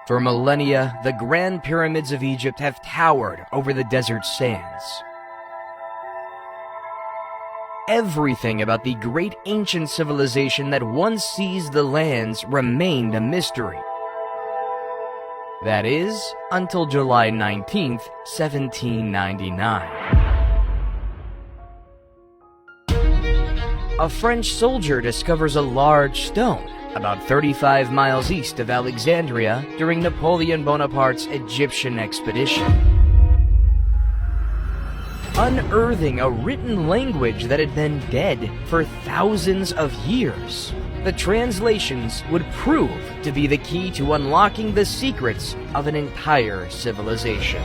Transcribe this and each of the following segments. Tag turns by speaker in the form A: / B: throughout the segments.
A: For millennia, the Grand Pyramids of Egypt have towered over the desert sands. Everything about the great ancient civilization that once seized the lands remained a mystery. That is, until July 19th, 1799. A French soldier discovers a large stone about 35 miles east of Alexandria during Napoleon Bonaparte's Egyptian expedition, unearthing a written language that had been dead for thousands of years. The translations would prove to be the key to unlocking the secrets of an entire civilization.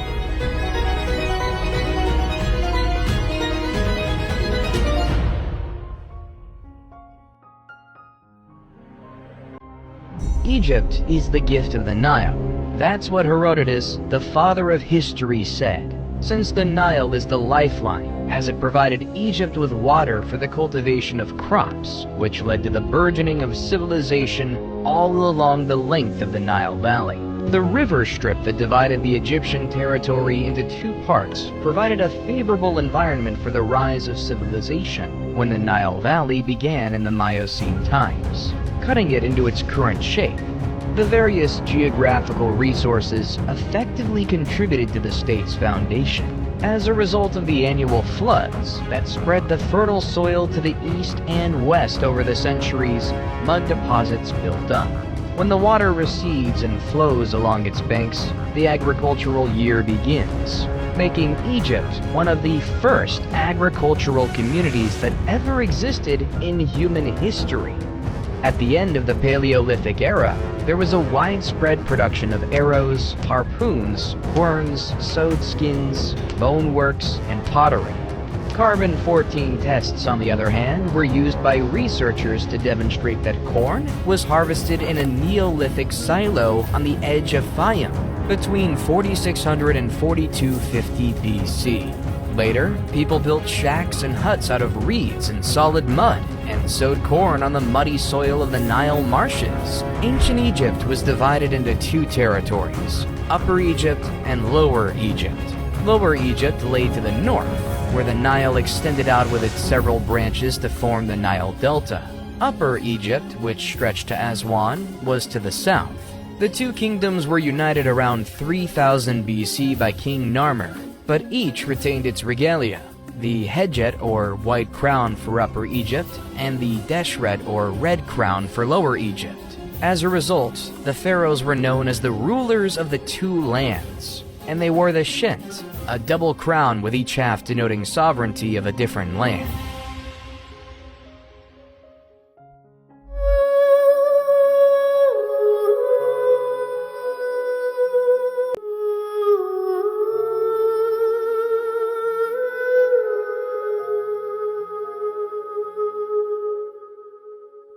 A: Egypt is the gift of the Nile. That's what Herodotus, the father of history, said. Since the Nile is the lifeline, as it provided Egypt with water for the cultivation of crops, which led to the burgeoning of civilization all along the length of the Nile Valley. The river strip that divided the Egyptian territory into two parts provided a favorable environment for the rise of civilization when the Nile Valley began in the Miocene times, cutting it into its current shape. The various geographical resources effectively contributed to the state's foundation. As a result of the annual floods that spread the fertile soil to the east and west over the centuries, mud deposits built up. When the water recedes and flows along its banks, the agricultural year begins, making Egypt one of the first agricultural communities that ever existed in human history. At the end of the Paleolithic era, there was a widespread production of arrows, harpoons, querns, sewed skins, bone works, and pottery. Carbon-14 tests, on the other hand, were used by researchers to demonstrate that corn was harvested in a Neolithic silo on the edge of Fayum between 4600 and 4250 BC. Later, people built shacks and huts out of reeds and solid mud and sowed corn on the muddy soil of the Nile marshes. Ancient Egypt was divided into two territories, Upper Egypt and Lower Egypt. Lower Egypt lay to the north, where the Nile extended out with its several branches to form the Nile Delta. Upper Egypt, which stretched to Aswan, was to the south. The two kingdoms were united around 3000 BC by King Narmer, but each retained its regalia, the Hedjet or white crown for Upper Egypt and the Deshret or red crown for Lower Egypt. As a result, the pharaohs were known as the rulers of the two lands, and they wore the Shent, a double crown with each half denoting sovereignty of a different land.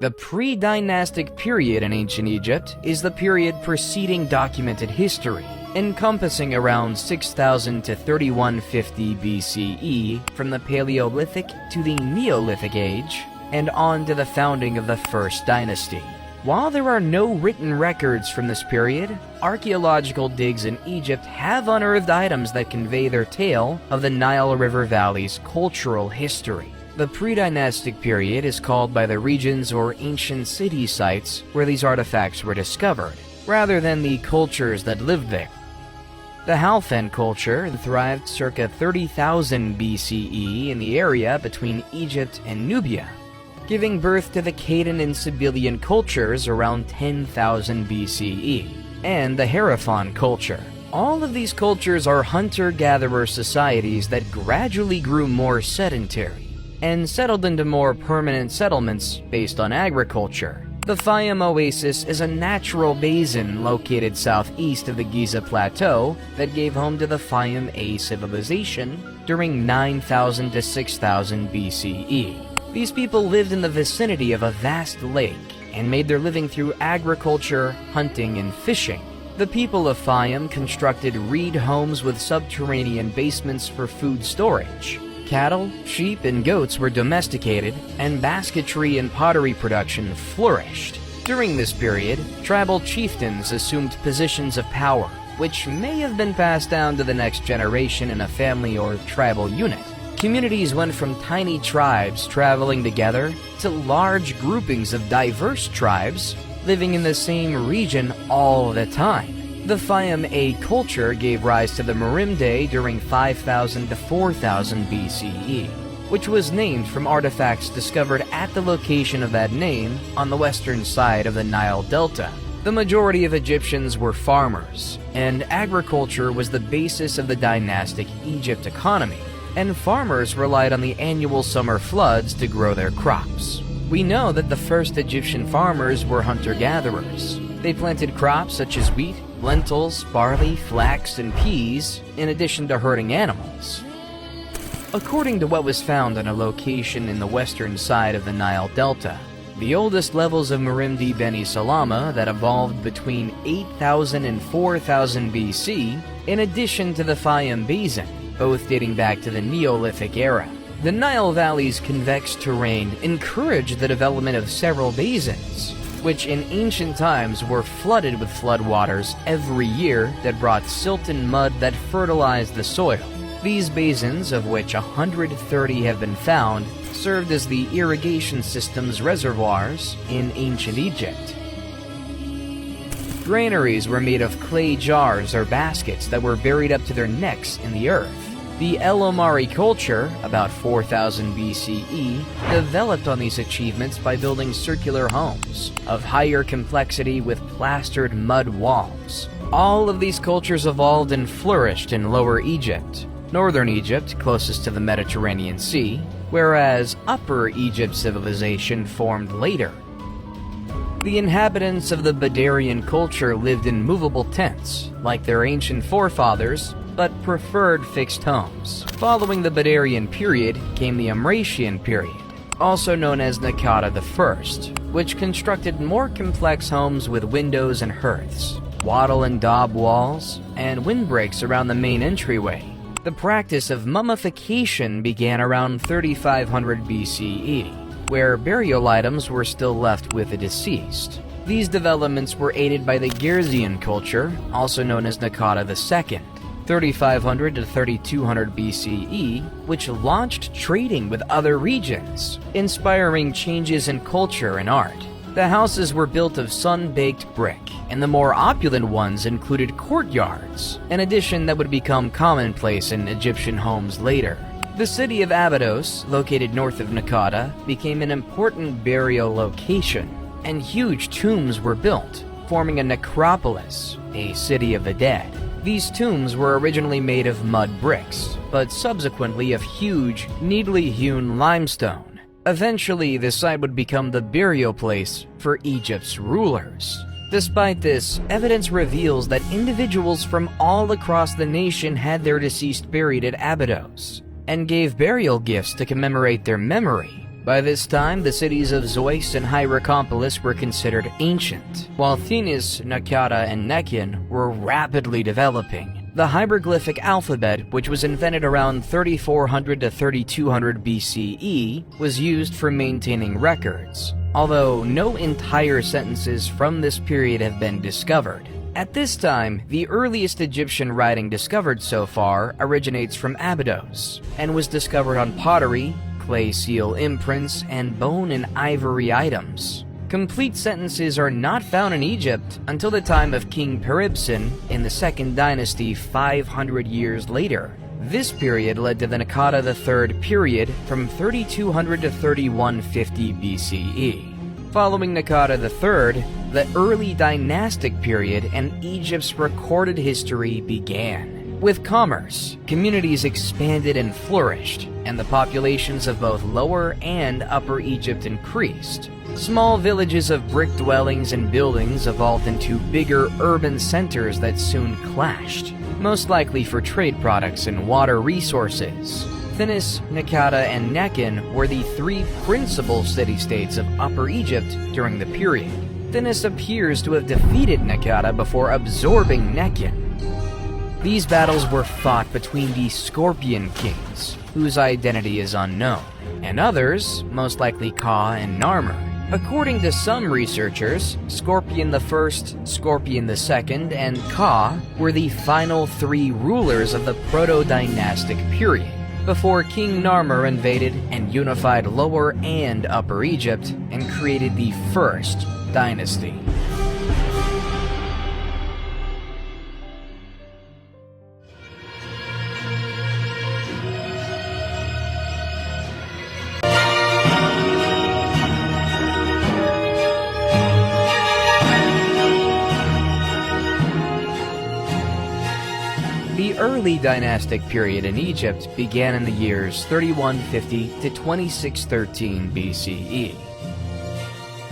A: The pre-dynastic period in ancient Egypt is the period preceding documented history, encompassing around 6000 to 3150 BCE from the Paleolithic to the Neolithic age, and on to the founding of the First Dynasty. While there are no written records from this period, archaeological digs in Egypt have unearthed items that convey their tale of the Nile River Valley's cultural history. The pre-dynastic period is called by the regions or ancient city sites where these artifacts were discovered, rather than the cultures that lived there. The Halfan culture thrived circa 30,000 BCE in the area between Egypt and Nubia, giving birth to the Cadon and Sibyllian cultures around 10,000 BCE, and the Hierophant culture. All of these cultures are hunter-gatherer societies that gradually grew more sedentary and settled into more permanent settlements based on agriculture. The Fayum Oasis is a natural basin located southeast of the Giza Plateau that gave home to the Fayum A civilization during 9000 to 6000 BCE. These people lived in the vicinity of a vast lake and made their living through agriculture, hunting, and fishing. The people of Fayum constructed reed homes with subterranean basements for food storage. Cattle, sheep, and goats were domesticated, and basketry and pottery production flourished. During this period, tribal chieftains assumed positions of power, which may have been passed down to the next generation in a family or tribal unit. Communities went from tiny tribes traveling together to large groupings of diverse tribes living in the same region all the time. The Fayum-A culture gave rise to the Merimde during 5000 to 4000 BCE, which was named from artifacts discovered at the location of that name on the western side of the Nile Delta. The majority of Egyptians were farmers, and agriculture was the basis of the Dynastic Egypt economy, and farmers relied on the annual summer floods to grow their crops. We know that the first Egyptian farmers were hunter-gatherers. They planted crops such as wheat, lentils, barley, flax, and peas, in addition to herding animals. According to what was found on a location in the western side of the Nile Delta, the oldest levels of Merimdi Beni Salama that evolved between 8000 and 4000 BC, in addition to the Fayum Basin, both dating back to the Neolithic era. The Nile Valley's convex terrain encouraged the development of several basins, which in ancient times were flooded with floodwaters every year that brought silt and mud that fertilized the soil. These basins, of which 130 have been found, served as the irrigation system's reservoirs in ancient Egypt. Granaries were made of clay jars or baskets that were buried up to their necks in the earth. The El Omari culture, about 4000 BCE, developed on these achievements by building circular homes of higher complexity with plastered mud walls. All of these cultures evolved and flourished in Lower Egypt, Northern Egypt, closest to the Mediterranean Sea, whereas Upper Egypt civilization formed later. The inhabitants of the Badarian culture lived in movable tents, like their ancient forefathers, but preferred fixed homes. Following the Badarian period came the Amratian period, also known as Naqada I, which constructed more complex homes with windows and hearths, wattle and daub walls, and windbreaks around the main entryway. The practice of mummification began around 3500 BCE, where burial items were still left with the deceased. These developments were aided by the Girzian culture, also known as Naqada II, 3500 to 3200 BCE, which launched trading with other regions, inspiring changes in culture and art. The houses were built of sun-baked brick, and the more opulent ones included courtyards, an addition that would become commonplace in Egyptian homes later. The city of Abydos, located north of Naqada, became an important burial location, and huge tombs were built, forming a necropolis, a city of the dead. These tombs were originally made of mud bricks, but subsequently of huge, neatly hewn limestone. Eventually, the site would become the burial place for Egypt's rulers. Despite this, evidence reveals that individuals from all across the nation had their deceased buried at Abydos, and gave burial gifts to commemorate their memory. By this time, the cities of Zeus and Hierakonpolis were considered ancient, while Thinis, Naqada, and Nekhen were rapidly developing. The hieroglyphic alphabet, which was invented around 3400 to 3200 BCE, was used for maintaining records, although no entire sentences from this period have been discovered. At this time, the earliest Egyptian writing discovered so far originates from Abydos, and was discovered on pottery, clay seal imprints, and bone and ivory items. Complete sentences are not found in Egypt until the time of King Peribsen in the Second Dynasty 500 years later. This period led to the Naqada III period from 3200 to 3150 BCE. Following Naqada III, the early dynastic period and Egypt's recorded history began. With commerce, communities expanded and flourished, and the populations of both Lower and Upper Egypt increased. Small villages of brick dwellings and buildings evolved into bigger urban centers that soon clashed, most likely for trade products and water resources. Thinis, Naqada, and Nekhen were the three principal city-states of Upper Egypt during the period. Thinis appears to have defeated Naqada before absorbing Nekhen. These battles were fought between the Scorpion Kings, whose identity is unknown, and others, most likely Ka and Narmer, According to some researchers, Scorpion I, Scorpion II, and Ka were the final three rulers of the Proto-Dynastic period, before King Narmer invaded and unified Lower and Upper Egypt and created the first dynasty. The early dynastic period in Egypt began in the years 3150 to 2613 BCE.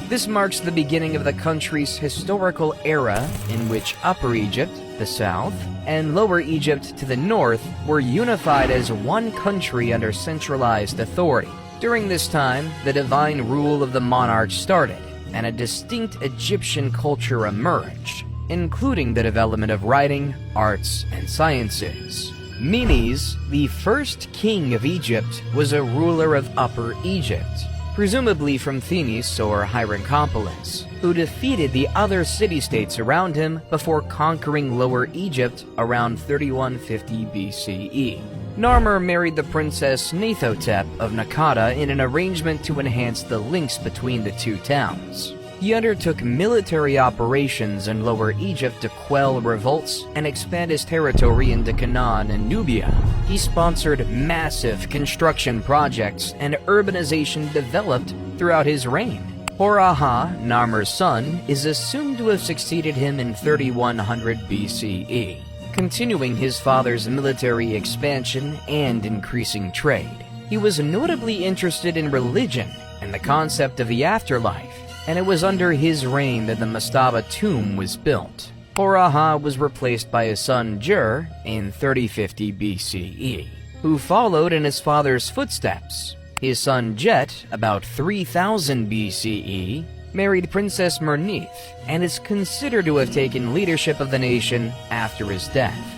A: This marks the beginning of the country's historical era in which Upper Egypt, the south, and Lower Egypt to the north were unified as one country under centralized authority. During this time, the divine rule of the monarch started, and a distinct Egyptian culture emerged, including the development of writing, arts, and sciences. Menes, the first king of Egypt, was a ruler of Upper Egypt, presumably from Thinis or Hierakonpolis, who defeated the other city-states around him before conquering Lower Egypt around 3150 BCE. Narmer married the princess Neithotep of Nakata in an arrangement to enhance the links between the two towns. He undertook military operations in Lower Egypt to quell revolts and expand his territory into Canaan and Nubia. He sponsored massive construction projects, and urbanization developed throughout his reign. Hor-Aha, Narmer's son, is assumed to have succeeded him in 3100 BCE, continuing his father's military expansion and increasing trade. He was notably interested in religion and the concept of the afterlife, and it was under his reign that the Mastaba tomb was built. Hor-Aha was replaced by his son Djoser in 3050 BCE, who followed in his father's footsteps. His son Jet, about 3000 BCE, married Princess Mernith, and is considered to have taken leadership of the nation after his death.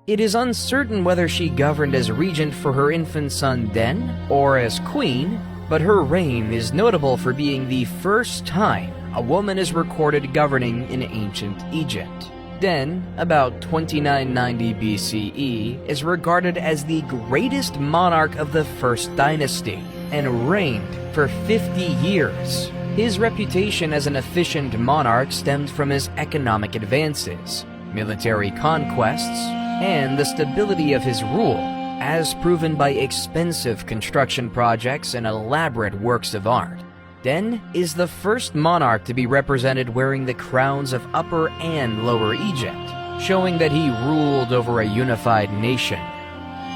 A: It is uncertain whether she governed as regent for her infant son Den or as queen, but her reign is notable for being the first time a woman is recorded governing in ancient Egypt. Den, about 2990 BCE, is regarded as the greatest monarch of the first dynasty and reigned for 50 years. His reputation as an efficient monarch stemmed from his economic advances, military conquests, and the stability of his rule, as proven by expensive construction projects and elaborate works of art. Den is the first monarch to be represented wearing the crowns of Upper and Lower Egypt, showing that he ruled over a unified nation.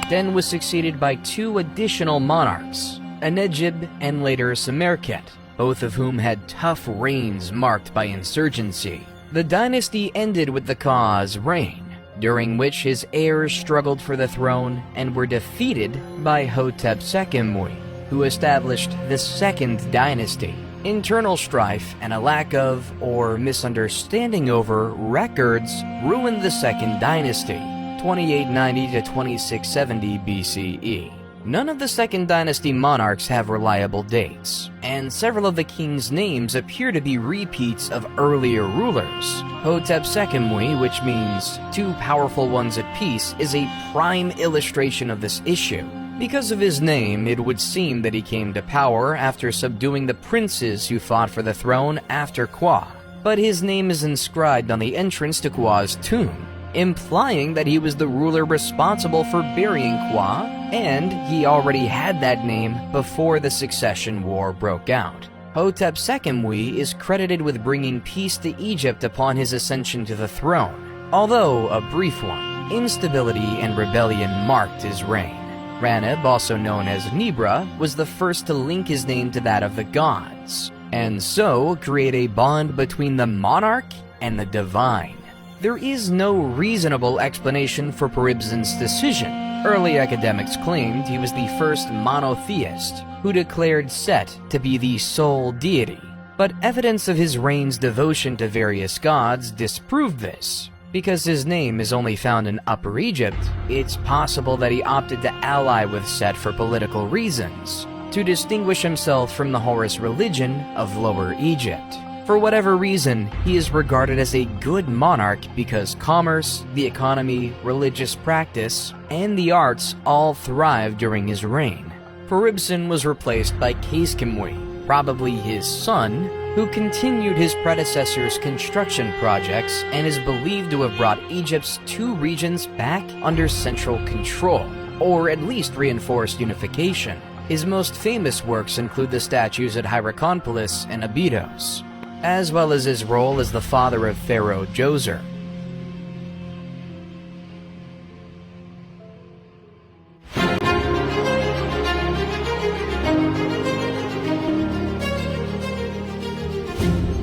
A: Den was succeeded by two additional monarchs, Enegib and later Semerkhet, both of whom had tough reigns marked by insurgency. The dynasty ended with the Ka's reign, during which his heirs struggled for the throne and were defeated by Hotep II, who established the Second Dynasty. Internal strife and a lack of, or misunderstanding over, records ruined the Second Dynasty, 2890 to 2670 BCE. None of the Second Dynasty monarchs have reliable dates, and several of the kings' names appear to be repeats of earlier rulers. Hotep II, which means two powerful ones at peace, is a prime illustration of this issue. Because of his name, it would seem that he came to power after subduing the princes who fought for the throne after Kwa, but his name is inscribed on the entrance to Kwa's tomb, implying that he was the ruler responsible for burying Kwa, and he already had that name before the succession war broke out. Hotep II is credited with bringing peace to Egypt upon his ascension to the throne, although a brief one. Instability and rebellion marked his reign. Raneb, also known as Nibra, was the first to link his name to that of the gods, and so create a bond between the monarch and the divine. There is no reasonable explanation for Peribsen's decision. Early academics claimed he was the first monotheist who declared Set to be the sole deity, but evidence of his reign's devotion to various gods disproved this. Because his name is only found in Upper Egypt, it's possible that he opted to ally with Set for political reasons. to distinguish himself from the Horus religion of Lower Egypt. For whatever reason, he is regarded as a good monarch because commerce, the economy, religious practice, and the arts all thrived during his reign. Peribsen was replaced by Kheskemwy, probably his son, who continued his predecessor's construction projects and is believed to have brought Egypt's two regions back under central control, or at least reinforced unification. His most famous works include the statues at Hierakonpolis and Abydos, as well as his role as the father of Pharaoh Djoser.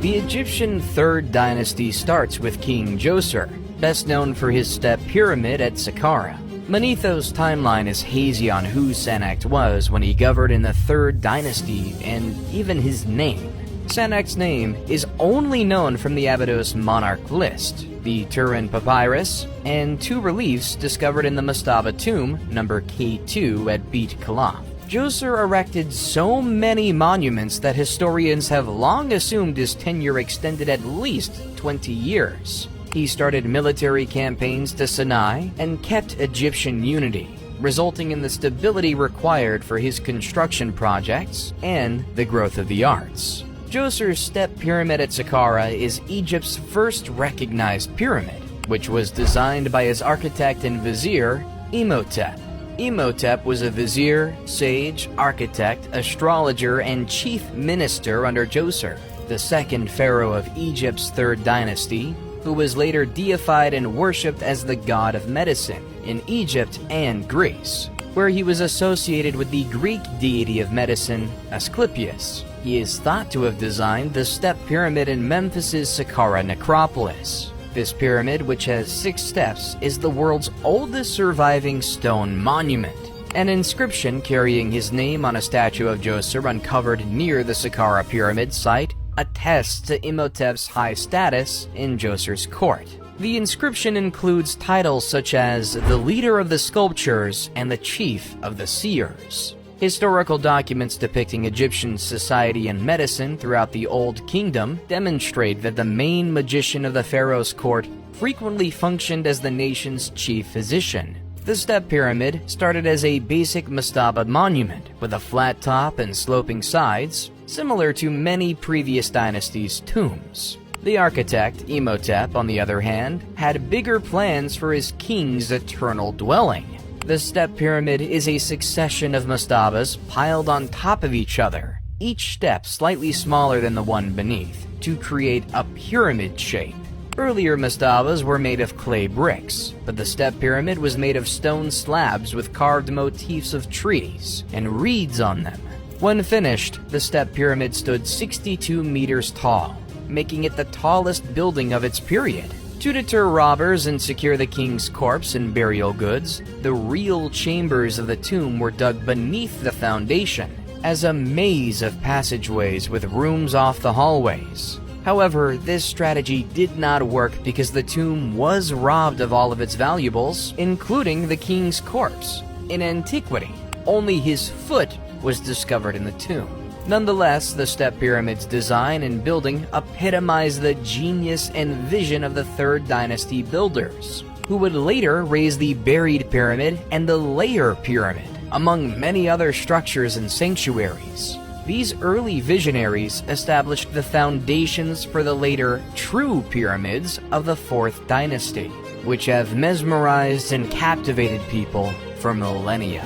A: The Egyptian Third Dynasty starts with King Djoser, best known for his step pyramid at Saqqara. Manetho's timeline is hazy on who Sennacht was when he governed in the Third Dynasty, and even his name. Sennacht's name is only known from the Abydos monarch list, the Turin Papyrus, and two reliefs discovered in the Mastaba tomb, number K2 at Beit Kalaf. Djoser erected so many monuments that historians have long assumed his tenure extended at least 20 years. He started military campaigns to Sinai and kept Egyptian unity, resulting in the stability required for his construction projects and the growth of the arts. Djoser's step pyramid at Saqqara is Egypt's first recognized pyramid, which was designed by his architect and vizier, Imhotep. Imhotep was a vizier, sage, architect, astrologer, and chief minister under Djoser, the second pharaoh of Egypt's Third Dynasty, who was later deified and worshipped as the god of medicine in Egypt and Greece, where he was associated with the Greek deity of medicine, Asclepius. He is thought to have designed the step pyramid in Memphis's Saqqara necropolis. This pyramid, which has 6 steps, is the world's oldest surviving stone monument. An inscription carrying his name on a statue of Djoser uncovered near the Saqqara pyramid site attests to Imhotep's high status in Djoser's court. The inscription includes titles such as the leader of the sculptures and the chief of the seers. Historical documents depicting Egyptian society and medicine throughout the Old Kingdom demonstrate that the main magician of the pharaoh's court frequently functioned as the nation's chief physician. The step pyramid started as a basic mastaba monument with a flat top and sloping sides, similar to many previous dynasties' tombs. The architect, Imhotep, on the other hand, had bigger plans for his king's eternal dwelling. The step pyramid is a succession of mastabas piled on top of each other, each step slightly smaller than the one beneath, to create a pyramid shape. Earlier mastabas were made of clay bricks, but the step pyramid was made of stone slabs with carved motifs of trees and reeds on them. When finished, the step pyramid stood 62 meters tall, making it the tallest building of its period. To deter robbers and secure the king's corpse and burial goods, the real chambers of the tomb were dug beneath the foundation, as a maze of passageways with rooms off the hallways. However, this strategy did not work because the tomb was robbed of all of its valuables, including the king's corpse. In antiquity, only his foot was discovered in the tomb. Nonetheless, the step pyramid's design and building epitomize the genius and vision of the Third Dynasty builders, who would later raise the buried pyramid and the layer pyramid, among many other structures and sanctuaries. These early visionaries established the foundations for the later true pyramids of the Fourth Dynasty, which have mesmerized and captivated people for millennia.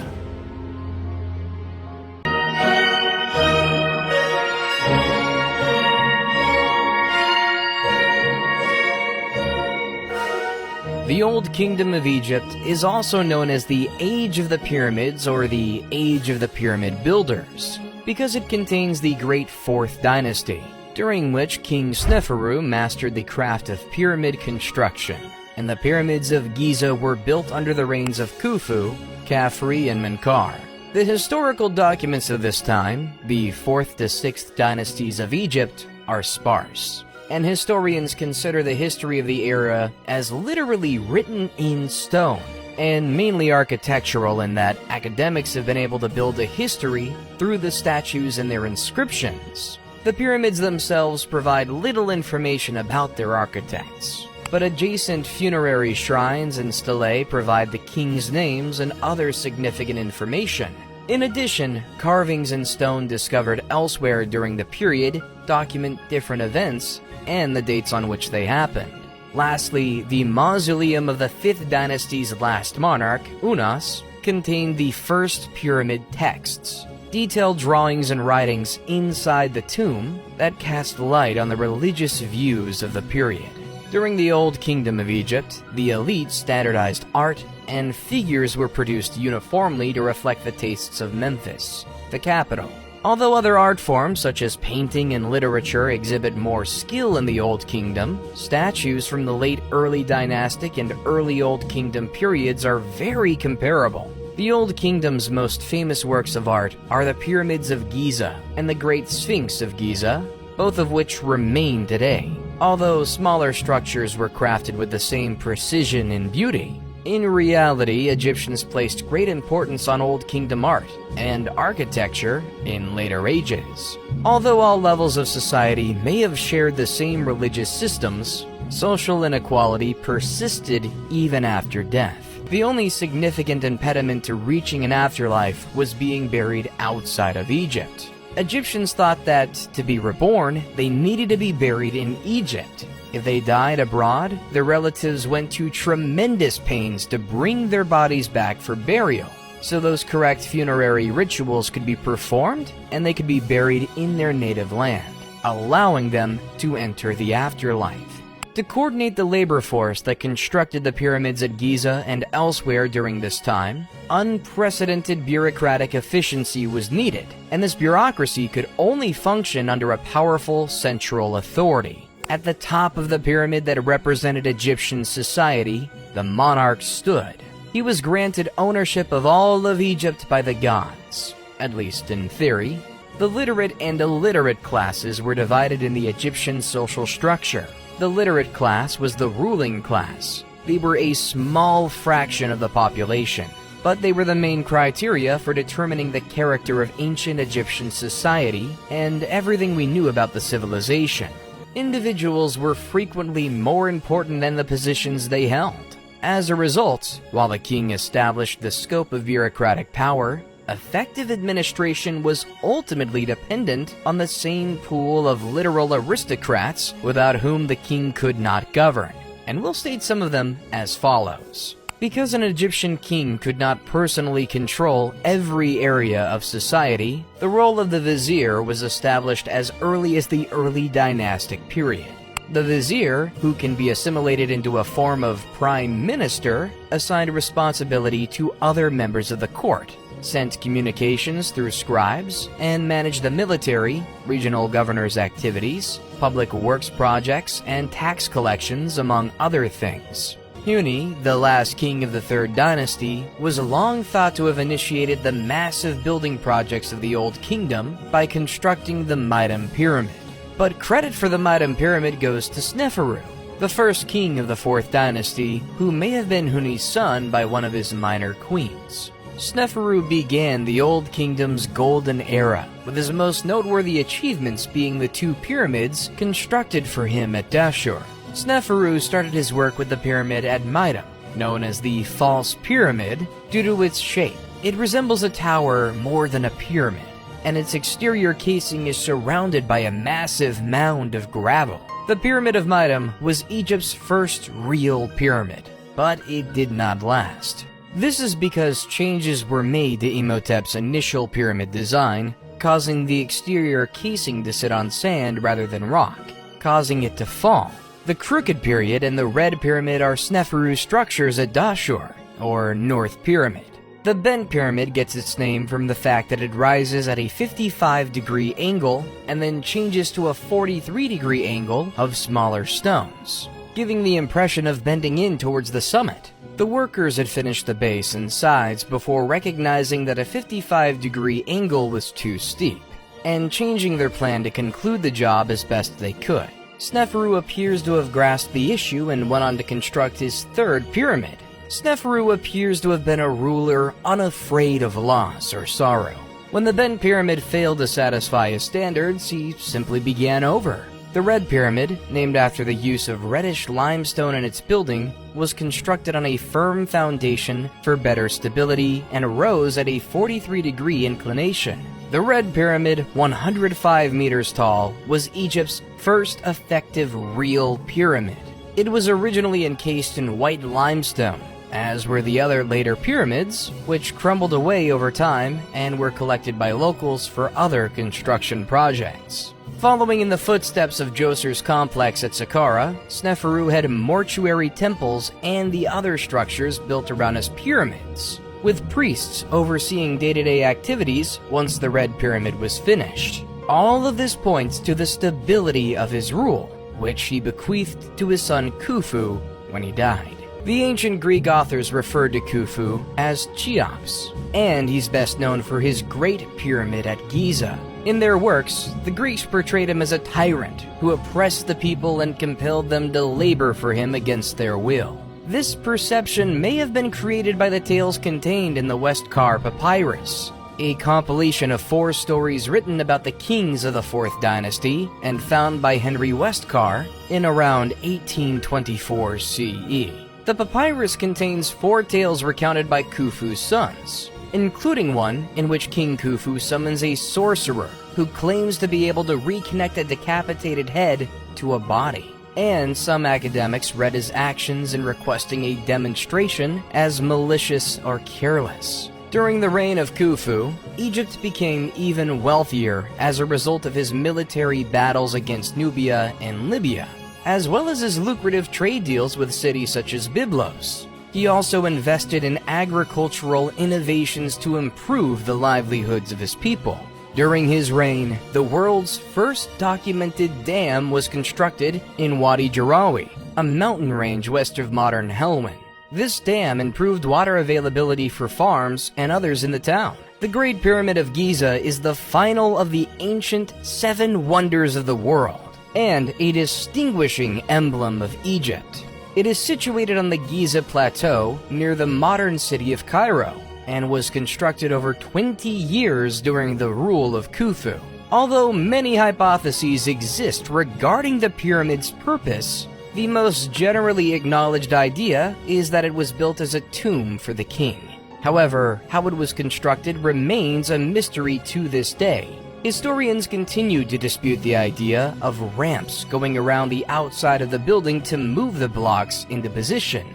A: The Old Kingdom of Egypt is also known as the Age of the Pyramids or the Age of the Pyramid Builders, because it contains the Great Fourth Dynasty, during which King Sneferu mastered the craft of pyramid construction, and the pyramids of Giza were built under the reigns of Khufu, Khafre, and Menkaure. The historical documents of this time, the 4th to 6th dynasties of Egypt, are sparse, and historians consider the history of the era as literally written in stone. and mainly architectural in that academics have been able to build a history through the statues and their inscriptions. The pyramids themselves provide little information about their architects, but adjacent funerary shrines and stelae provide the king's names and other significant information. In addition, carvings in stone discovered elsewhere during the period document different events and the dates on which they happened. Lastly, the mausoleum of the 5th dynasty's last monarch, Unas, contained the first pyramid texts, detailed drawings and writings inside the tomb that cast light on the religious views of the period. During the Old Kingdom of Egypt, the elite standardized art and figures were produced uniformly to reflect the tastes of Memphis, the capital. Although other art forms such as painting and literature exhibit more skill in the Old Kingdom, statues from the late early Dynastic and early Old Kingdom periods are very comparable. The Old Kingdom's most famous works of art are the Pyramids of Giza and the Great Sphinx of Giza, both of which remain today. Although smaller structures were crafted with the same precision and beauty, in reality, Egyptians placed great importance on Old Kingdom art and architecture in later ages. Although all levels of society may have shared the same religious systems, social inequality persisted even after death. The only significant impediment to reaching an afterlife was being buried outside of Egypt. Egyptians thought that, to be reborn, they needed to be buried in Egypt. If they died abroad, their relatives went to tremendous pains to bring their bodies back for burial, so those correct funerary rituals could be performed and they could be buried in their native land, allowing them to enter the afterlife. To coordinate the labor force that constructed the pyramids at Giza and elsewhere during this time, unprecedented bureaucratic efficiency was needed, and this bureaucracy could only function under a powerful central authority. At the top of the pyramid that represented Egyptian society, the monarch stood. He was granted ownership of all of Egypt by the gods, at least in theory. The literate and illiterate classes were divided in the Egyptian social structure. The literate class was the ruling class. They were a small fraction of the population, but they were the main criteria for determining the character of ancient Egyptian society and everything we knew about the civilization. Individuals were frequently more important than the positions they held. As a result, while the king established the scope of bureaucratic power, effective administration was ultimately dependent on the same pool of literal aristocrats without whom the king could not govern, and we'll state some of them as follows. Because an Egyptian king could not personally control every area of society, the role of the vizier was established as early as the early dynastic period. The vizier, who can be assimilated into a form of prime minister, assigned responsibility to other members of the court, sent communications through scribes, and managed the military, regional governors' activities, public works projects, and tax collections, among other things. Huni, the last king of the Third Dynasty, was long thought to have initiated the massive building projects of the Old Kingdom by constructing the Mitam Pyramid. But credit for the Mitam Pyramid goes to Sneferu, the first king of the Fourth Dynasty, who may have been Huni's son by one of his minor queens. Sneferu began the Old Kingdom's golden era, with his most noteworthy achievements being the 2 pyramids constructed for him at Djoser. Sneferu started his work with the pyramid at Mitam, known as the False Pyramid, due to its shape. It resembles a tower more than a pyramid, and its exterior casing is surrounded by a massive mound of gravel. The Pyramid of Mitam was Egypt's first real pyramid, but it did not last. This is because changes were made to Imhotep's initial pyramid design, causing the exterior casing to sit on sand rather than rock, causing it to fall. The Crooked Period and the Red Pyramid are Sneferu's structures at Djoser, or North Pyramid. The Bent Pyramid gets its name from the fact that it rises at a 55-degree angle and then changes to a 43-degree angle of smaller stones, giving the impression of bending in towards the summit. The workers had finished the base and sides before recognizing that a 55-degree angle was too steep, and changing their plan to conclude the job as best they could. Sneferu appears to have grasped the issue and went on to construct his 3rd pyramid, Sneferu appears to have been a ruler unafraid of loss or sorrow. When the bent pyramid failed to satisfy his standards, he simply began over. The Red Pyramid, named after the use of reddish limestone in its building, was constructed on a firm foundation for better stability and rose at a 43-degree inclination. The Red Pyramid, 105 meters tall, was Egypt's first effective real pyramid. It was originally encased in white limestone, as were the other later pyramids, which crumbled away over time and were collected by locals for other construction projects. Following in the footsteps of Djoser's complex at Saqqara, Sneferu had mortuary temples and the other structures built around his pyramids, with priests overseeing day-to-day activities once the Red Pyramid was finished. All of this points to the stability of his rule, which he bequeathed to his son Khufu when he died. The ancient Greek authors referred to Khufu as Cheops, and he's best known for his Great Pyramid at Giza. In their works, the Greeks portrayed him as a tyrant who oppressed the people and compelled them to labor for him against their will. This perception may have been created by the tales contained in the Westcar Papyrus, a compilation of 4 stories written about the kings of the 4th dynasty and found by Henry Westcar in around 1824 CE. The papyrus contains 4 tales recounted by Khufu's sons, including one in which King Khufu summons a sorcerer who claims to be able to reconnect a decapitated head to a body. And some academics read his actions in requesting a demonstration as malicious or careless. During the reign of Khufu, Egypt became even wealthier as a result of his military battles against Nubia and Libya, as well as his lucrative trade deals with cities such as Byblos. He also invested in agricultural innovations to improve the livelihoods of his people. During his reign, the world's first documented dam was constructed in Wadi Jarawi, a mountain range west of modern Helwan. This dam improved water availability for farms and others in the town. The Great Pyramid of Giza is the final of the ancient 7 wonders of the world, and a distinguishing emblem of Egypt. It is situated on the Giza Plateau near the modern city of Cairo, and was constructed over 20 years during the rule of Khufu. Although many hypotheses exist regarding the pyramid's purpose, the most generally acknowledged idea is that it was built as a tomb for the king. However, how it was constructed remains a mystery to this day. Historians continue to dispute the idea of ramps going around the outside of the building to move the blocks into position.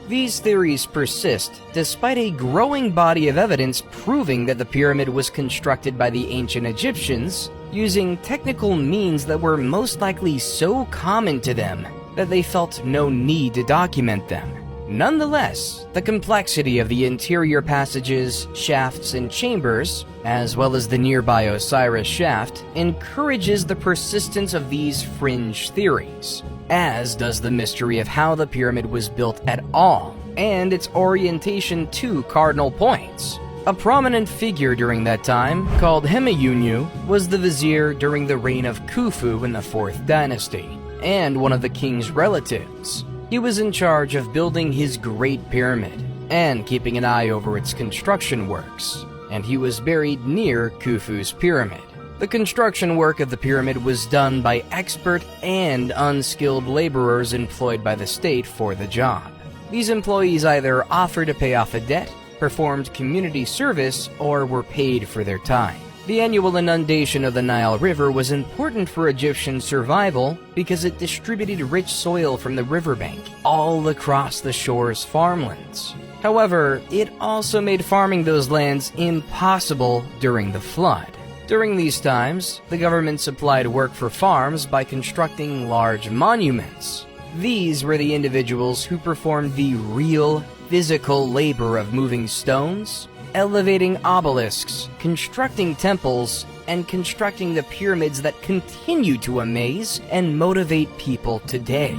A: These theories persist despite a growing body of evidence proving that the pyramid was constructed by the ancient Egyptians using technical means that were most likely so common to them that they felt no need to document them. Nonetheless, the complexity of the interior passages, shafts, and chambers, as well as the nearby Osiris shaft, encourages the persistence of these fringe theories, as does the mystery of how the pyramid was built at all, and its orientation to cardinal points. A prominent figure during that time, called Hemayunu, was the vizier during the reign of Khufu in the 4th dynasty, and one of the king's relatives. He was in charge of building his Great Pyramid and keeping an eye over its construction works, and he was buried near Khufu's pyramid. The construction work of the pyramid was done by expert and unskilled laborers employed by the state for the job. These employees either offered to pay off a debt, performed community service, or were paid for their time. The annual inundation of the Nile River was important for Egyptian survival because it distributed rich soil from the riverbank all across the shore's farmlands. However, it also made farming those lands impossible during the flood. During these times, the government supplied work for farms by constructing large monuments. These were the individuals who performed the real physical labor of moving stones, elevating obelisks, constructing temples, and constructing the pyramids that continue to amaze and motivate people today.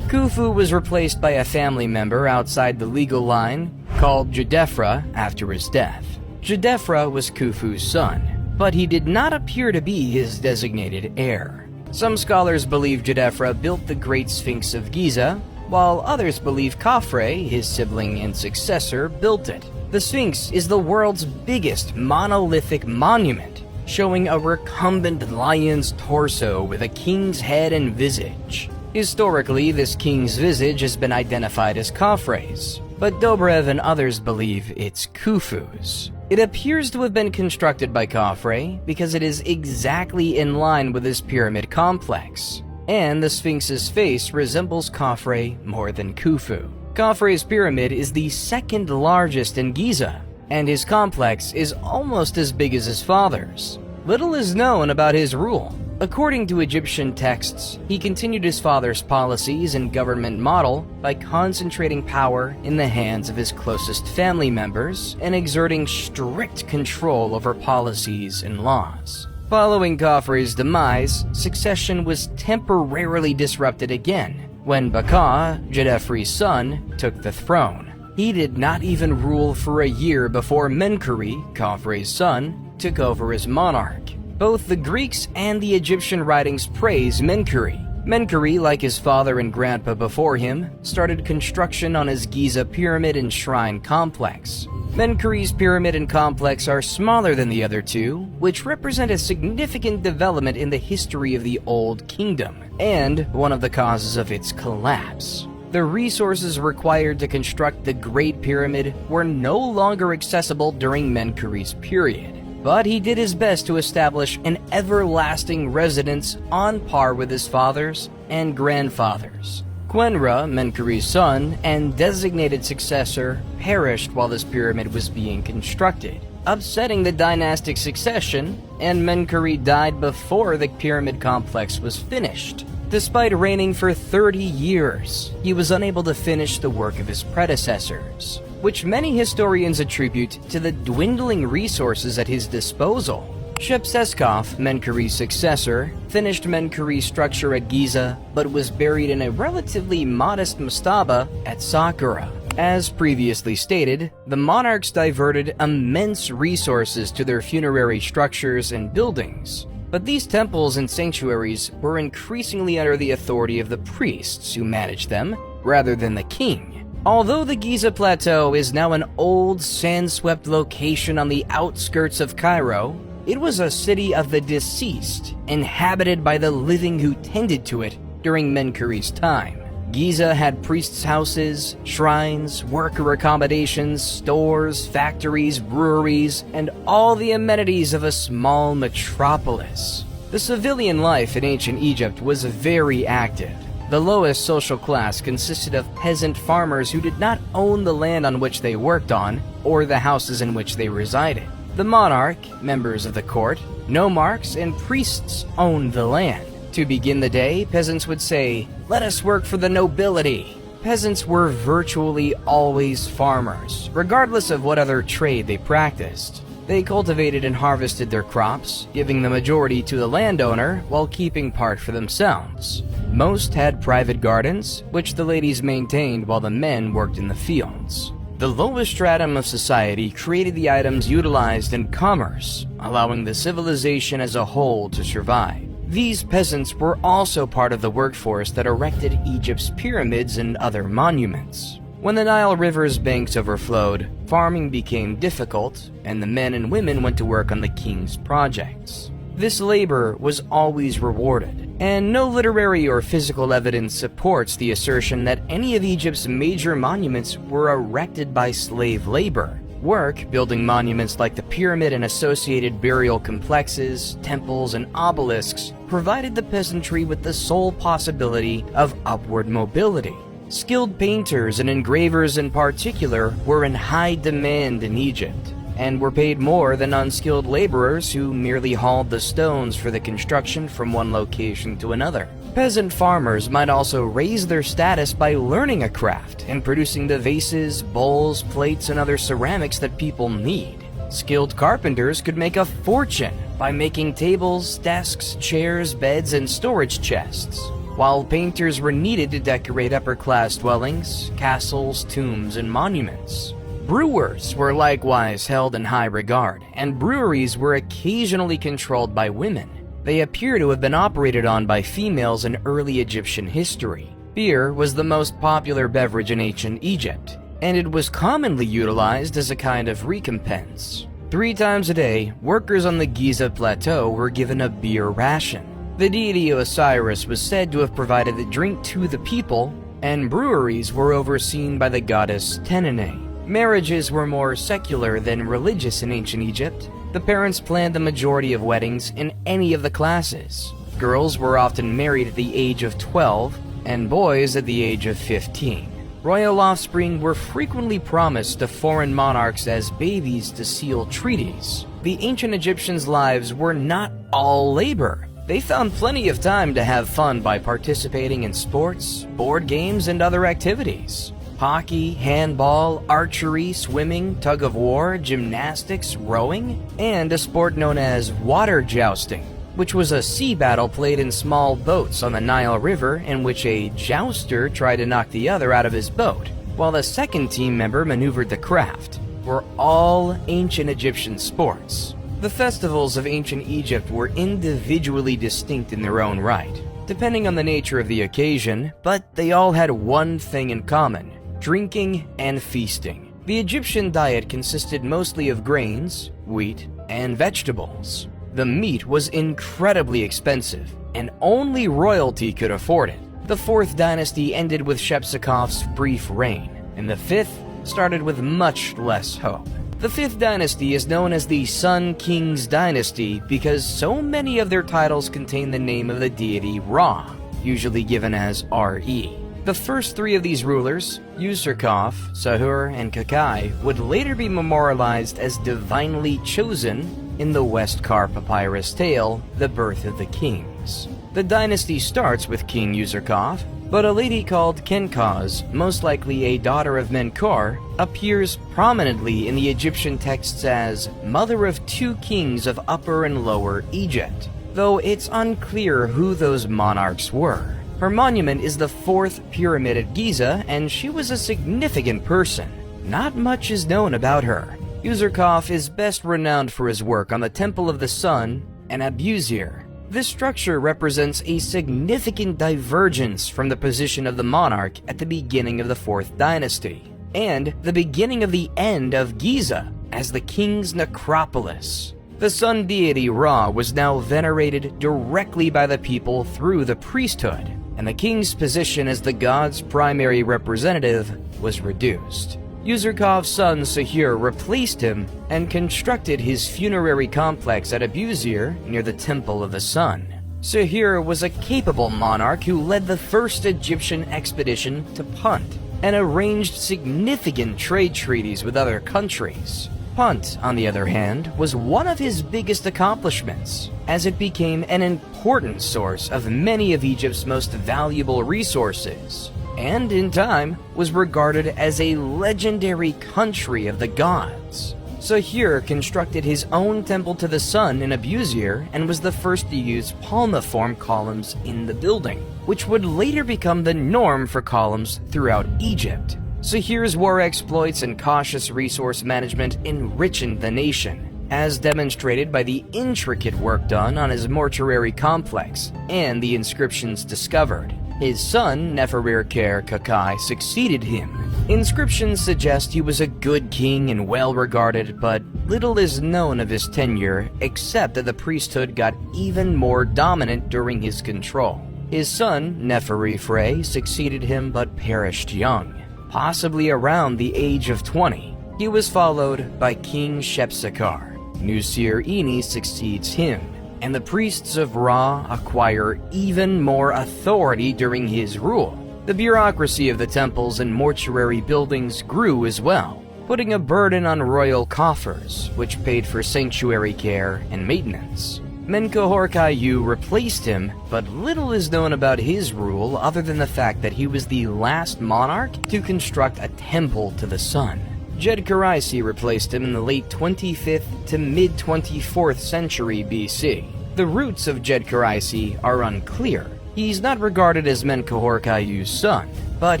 A: Khufu was replaced by a family member outside the legal line called Djedefre after his death. Djedefre was Khufu's son, but he did not appear to be his designated heir. Some scholars believe Djedefre built the Great Sphinx of Giza, while others believe Khafre, his sibling and successor, built it. The Sphinx is the world's biggest monolithic monument, showing a recumbent lion's torso with a king's head and visage. Historically, this king's visage has been identified as Khafre's, but Dobrev and others believe it's Khufu's. It appears to have been constructed by Khafre because it is exactly in line with his pyramid complex, and the Sphinx's face resembles Khafre more than Khufu. Khafre's pyramid is the second largest in Giza, and his complex is almost as big as his father's. Little is known about his rule. According to Egyptian texts, he continued his father's policies and government model by concentrating power in the hands of his closest family members and exerting strict control over policies and laws. Following Khafre's demise, succession was temporarily disrupted again when Baka, Jedefre's son, took the throne. He did not even rule for a year before Menkaure, Khafre's son, took over as monarch. Both the Greeks and the Egyptian writings praise Menkaure. Menkaure, like his father and grandpa before him, started construction on his Giza pyramid and shrine complex. Menkaure's pyramid and complex are smaller than the other two, which represent a significant development in the history of the Old Kingdom, and one of the causes of its collapse. The resources required to construct the Great Pyramid were no longer accessible during Menkaure's period, but he did his best to establish an everlasting residence on par with his father's and grandfather's. Quenra, Menkaure's son and designated successor, perished while this pyramid was being constructed, upsetting the dynastic succession, and Menkaure died before the pyramid complex was finished. Despite reigning for 30 years, he was unable to finish the work of his predecessors, which many historians attribute to the dwindling resources at his disposal. Shepseskaf, Menkaure's successor, finished Menkaure's structure at Giza, but was buried in a relatively modest mastaba at Saqqara. As previously stated, the monarchs diverted immense resources to their funerary structures and buildings, but these temples and sanctuaries were increasingly under the authority of the priests who managed them, rather than the king. Although the Giza Plateau is now an old, sand-swept location on the outskirts of Cairo, it was a city of the deceased, inhabited by the living who tended to it during Menkaure's time. Giza had priests' houses, shrines, worker accommodations, stores, factories, breweries, and all the amenities of a small metropolis. The civilian life in ancient Egypt was very active. The lowest social class consisted of peasant farmers who did not own the land on which they worked on, or the houses in which they resided. The monarch, members of the court, nomarchs, and priests owned the land. To begin the day, peasants would say, "Let us work for the nobility." Peasants were virtually always farmers, regardless of what other trade they practiced. They cultivated and harvested their crops, giving the majority to the landowner while keeping part for themselves. Most had private gardens, which the ladies maintained while the men worked in the fields. The lowest stratum of society created the items utilized in commerce, allowing the civilization as a whole to survive. These peasants were also part of the workforce that erected Egypt's pyramids and other monuments. When the Nile River's banks overflowed, farming became difficult, and the men and women went to work on the king's projects. This labor was always rewarded, and no literary or physical evidence supports the assertion that any of Egypt's major monuments were erected by slave labor. Work building monuments like the pyramid and associated burial complexes, temples, and obelisks provided the peasantry with the sole possibility of upward mobility. Skilled painters and engravers in particular were in high demand in Egypt, and were paid more than unskilled laborers who merely hauled the stones for the construction from one location to another. Peasant farmers might also raise their status by learning a craft and producing the vases, bowls, plates, and other ceramics that people need. Skilled carpenters could make a fortune by making tables, desks, chairs, beds, and storage chests, while painters were needed to decorate upper-class dwellings, castles, tombs, and monuments. Brewers were likewise held in high regard, and breweries were occasionally controlled by women. They appear to have been operated on by females in early Egyptian history. Beer was the most popular beverage in ancient Egypt, and it was commonly utilized as a kind of recompense. 3 times a day, workers on the Giza Plateau were given a beer ration. The deity Osiris was said to have provided the drink to the people, and breweries were overseen by the goddess Tenene. Marriages were more secular than religious in ancient Egypt. The parents planned the majority of weddings in any of the classes. Girls were often married at the age of 12, and boys at the age of 15. Royal offspring were frequently promised to foreign monarchs as babies to seal treaties. The ancient Egyptians' lives were not all labor. They found plenty of time to have fun by participating in sports, board games, and other activities. Hockey, handball, archery, swimming, tug-of-war, gymnastics, rowing, and a sport known as water jousting, which was a sea battle played in small boats on the Nile River in which a jouster tried to knock the other out of his boat, while the second team member maneuvered the craft, were all ancient Egyptian sports. The festivals of ancient Egypt were individually distinct in their own right, depending on the nature of the occasion, but they all had one thing in common: drinking and feasting. The Egyptian diet consisted mostly of grains, wheat, and vegetables. The meat was incredibly expensive, and only royalty could afford it. The 4th dynasty ended with Shepsekhof's brief reign, and the 5th started with much less hope. The 5th dynasty is known as the Sun King's Dynasty because so many of their titles contain the name of the deity Ra, usually given as Re. The first 3 of these rulers, Userkaf, Sahur, and Kakai, would later be memorialized as divinely chosen in the Westkar papyrus tale, The Birth of the Kings. The dynasty starts with King Userkaf, but a lady called Kenkaz, most likely a daughter of Menkar, appears prominently in the Egyptian texts as mother of 2 kings of Upper and Lower Egypt, though it's unclear who those monarchs were. Her monument is the 4th pyramid at Giza, and she was a significant person. Not much is known about her. Userkaf is best renowned for his work on the Temple of the Sun and Abusir. This structure represents a significant divergence from the position of the monarch at the beginning of the 4th dynasty, and the beginning of the end of Giza as the king's necropolis. The sun deity Ra was now venerated directly by the people through the priesthood, and the king's position as the god's primary representative was reduced. Userkaf's son Sahur replaced him and constructed his funerary complex at Abusir near the Temple of the Sun. Sahur was a capable monarch who led the first Egyptian expedition to Punt and arranged significant trade treaties with other countries. Punt, on the other hand, was one of his biggest accomplishments, as it became an important source of many of Egypt's most valuable resources, and in time was regarded as a legendary country of the gods. Sahur constructed his own temple to the sun in Abusir and was the first to use palmiform columns in the building, which would later become the norm for columns throughout Egypt. Sahur's war exploits and cautious resource management enriched the nation, as demonstrated by the intricate work done on his mortuary complex and the inscriptions discovered. His son, Neferirker Kakai, succeeded him. Inscriptions suggest he was a good king and well-regarded, but little is known of his tenure except that the priesthood got even more dominant during his control. His son, Neferifre, succeeded him but perished young, possibly around the age of 20. He was followed by King Shepsekhar. Nusir-Ini succeeds him, and the priests of Ra acquire even more authority during his rule. The bureaucracy of the temples and mortuary buildings grew as well, putting a burden on royal coffers, which paid for sanctuary care and maintenance. Menkaure-Kaiu replaced him, but little is known about his rule other than the fact that he was the last monarch to construct a temple to the sun. Djedkaraisi replaced him in the late 25th to mid-24th century BC. The roots of Djedkaraisi are unclear. He's not regarded as Menkaure-Kaiu's son, but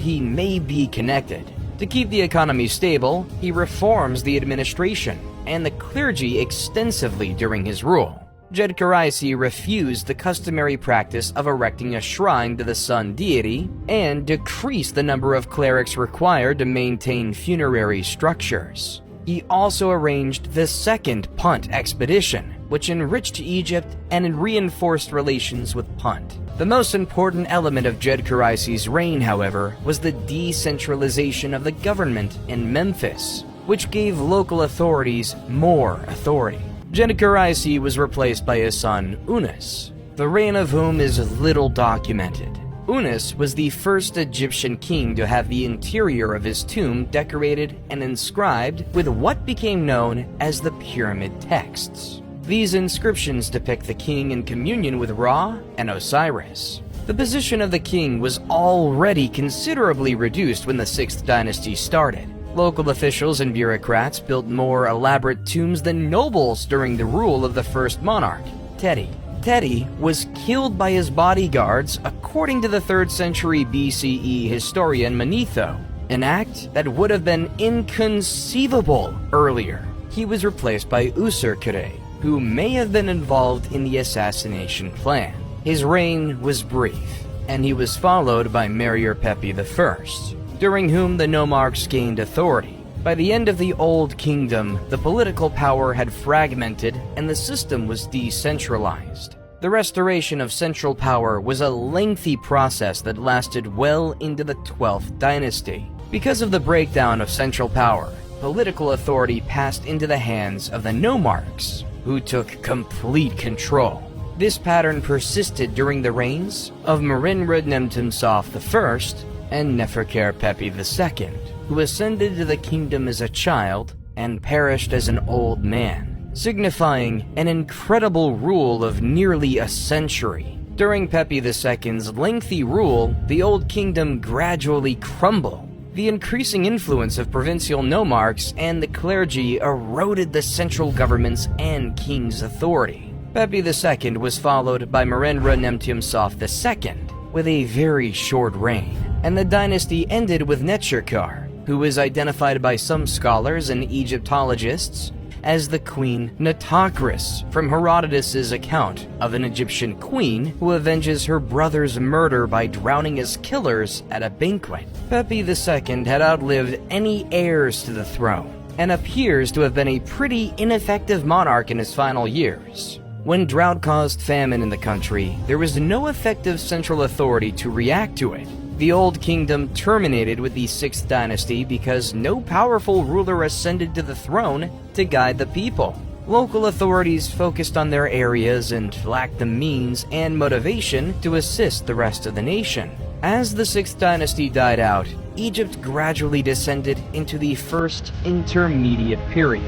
A: he may be connected. To keep the economy stable, he reforms the administration and the clergy extensively during his rule. Djedkaraisi refused the customary practice of erecting a shrine to the sun deity and decreased the number of clerics required to maintain funerary structures. He also arranged the Second Punt Expedition, which enriched Egypt and reinforced relations with Punt. The most important element of Djedkaraisi's reign, however, was the decentralization of the government in Memphis, which gave local authorities more authority. Djedkaraisi was replaced by his son Unas, the reign of whom is little documented. Unas was the first Egyptian king to have the interior of his tomb decorated and inscribed with what became known as the pyramid texts. These inscriptions depict the king in communion with Ra and Osiris. The position of the king was already considerably reduced when the 6th dynasty started. Local officials and bureaucrats built more elaborate tombs than nobles during the rule of the first monarch, Teti. Teti was killed by his bodyguards according to the 3rd century BCE historian Manetho, an act that would have been inconceivable earlier. He was replaced by Userkere, who may have been involved in the assassination plan. His reign was brief, and he was followed by Pepi I, during whom the nomarchs gained authority. By the end of the Old Kingdom, the political power had fragmented and the system was decentralized. The restoration of central power was a lengthy process that lasted well into the 12th dynasty. Because of the breakdown of central power, political authority passed into the hands of the nomarchs, who took complete control. This pattern persisted during the reigns of Merenre-Nemtimsaf I and Neferkare-Pepi II, who ascended to the kingdom as a child and perished as an old man, signifying an incredible rule of nearly a century. During Pepi II's lengthy rule, the Old Kingdom gradually crumbled. The increasing influence of provincial nomarchs and the clergy eroded the central government's and king's authority. Pepi II was followed by Merenre-Nemtimsaf II, with a very short reign, and the dynasty ended with Necherkar, who is identified by some scholars and Egyptologists as the Queen Nitocris from Herodotus's account of an Egyptian queen who avenges her brother's murder by drowning his killers at a banquet. Pepi II had outlived any heirs to the throne and appears to have been a pretty ineffective monarch in his final years. When drought caused famine in the country, there was no effective central authority to react to it. The Old Kingdom terminated with the 6th dynasty because no powerful ruler ascended to the throne to guide the people. Local authorities focused on their areas and lacked the means and motivation to assist the rest of the nation. As the 6th dynasty died out, Egypt gradually descended into the First Intermediate Period.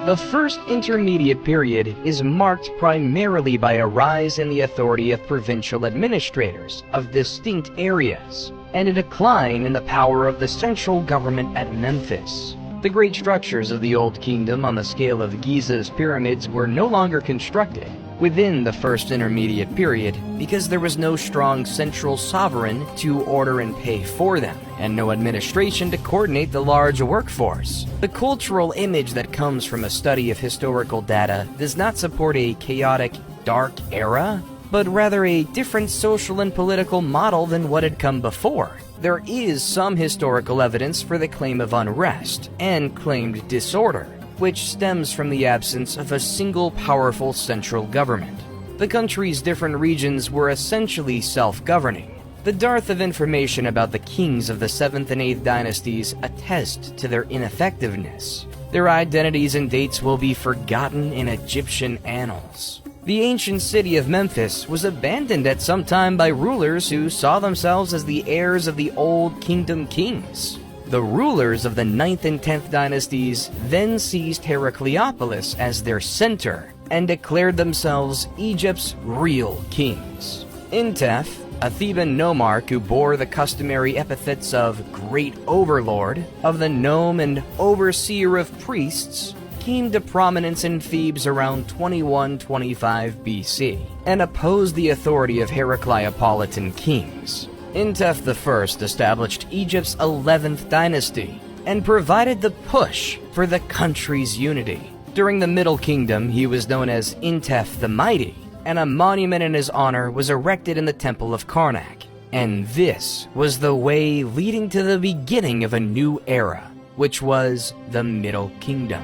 A: The First Intermediate Period is marked primarily by a rise in the authority of provincial administrators of distinct areas, and a decline in the power of the central government at Memphis. The great structures of the Old Kingdom on the scale of Giza's pyramids were no longer constructed within the First Intermediate Period because there was no strong central sovereign to order and pay for them, and no administration to coordinate the large workforce. The cultural image that comes from a study of historical data does not support a chaotic, dark era, but rather a different social and political model than what had come before. There is some historical evidence for the claim of unrest and claimed disorder, which stems from the absence of a single powerful central government. The country's different regions were essentially self-governing. The dearth of information about the kings of the 7th and 8th dynasties attest to their ineffectiveness. Their identities and dates will be forgotten in Egyptian annals. The ancient city of Memphis was abandoned at some time by rulers who saw themselves as the heirs of the Old Kingdom kings. The rulers of the 9th and 10th dynasties then seized Heracleopolis as their center and declared themselves Egypt's real kings. Intef, a Theban nomarch who bore the customary epithets of Great Overlord, of the Nome and Overseer of Priests, came to prominence in Thebes around 2125 BC and opposed the authority of Heracleopolitan kings. Intef I established Egypt's 11th dynasty and provided the push for the country's unity. During the Middle Kingdom, he was known as Intef the Mighty, and a monument in his honor was erected in the Temple of Karnak. And this was the way leading to the beginning of a new era, which was the Middle Kingdom.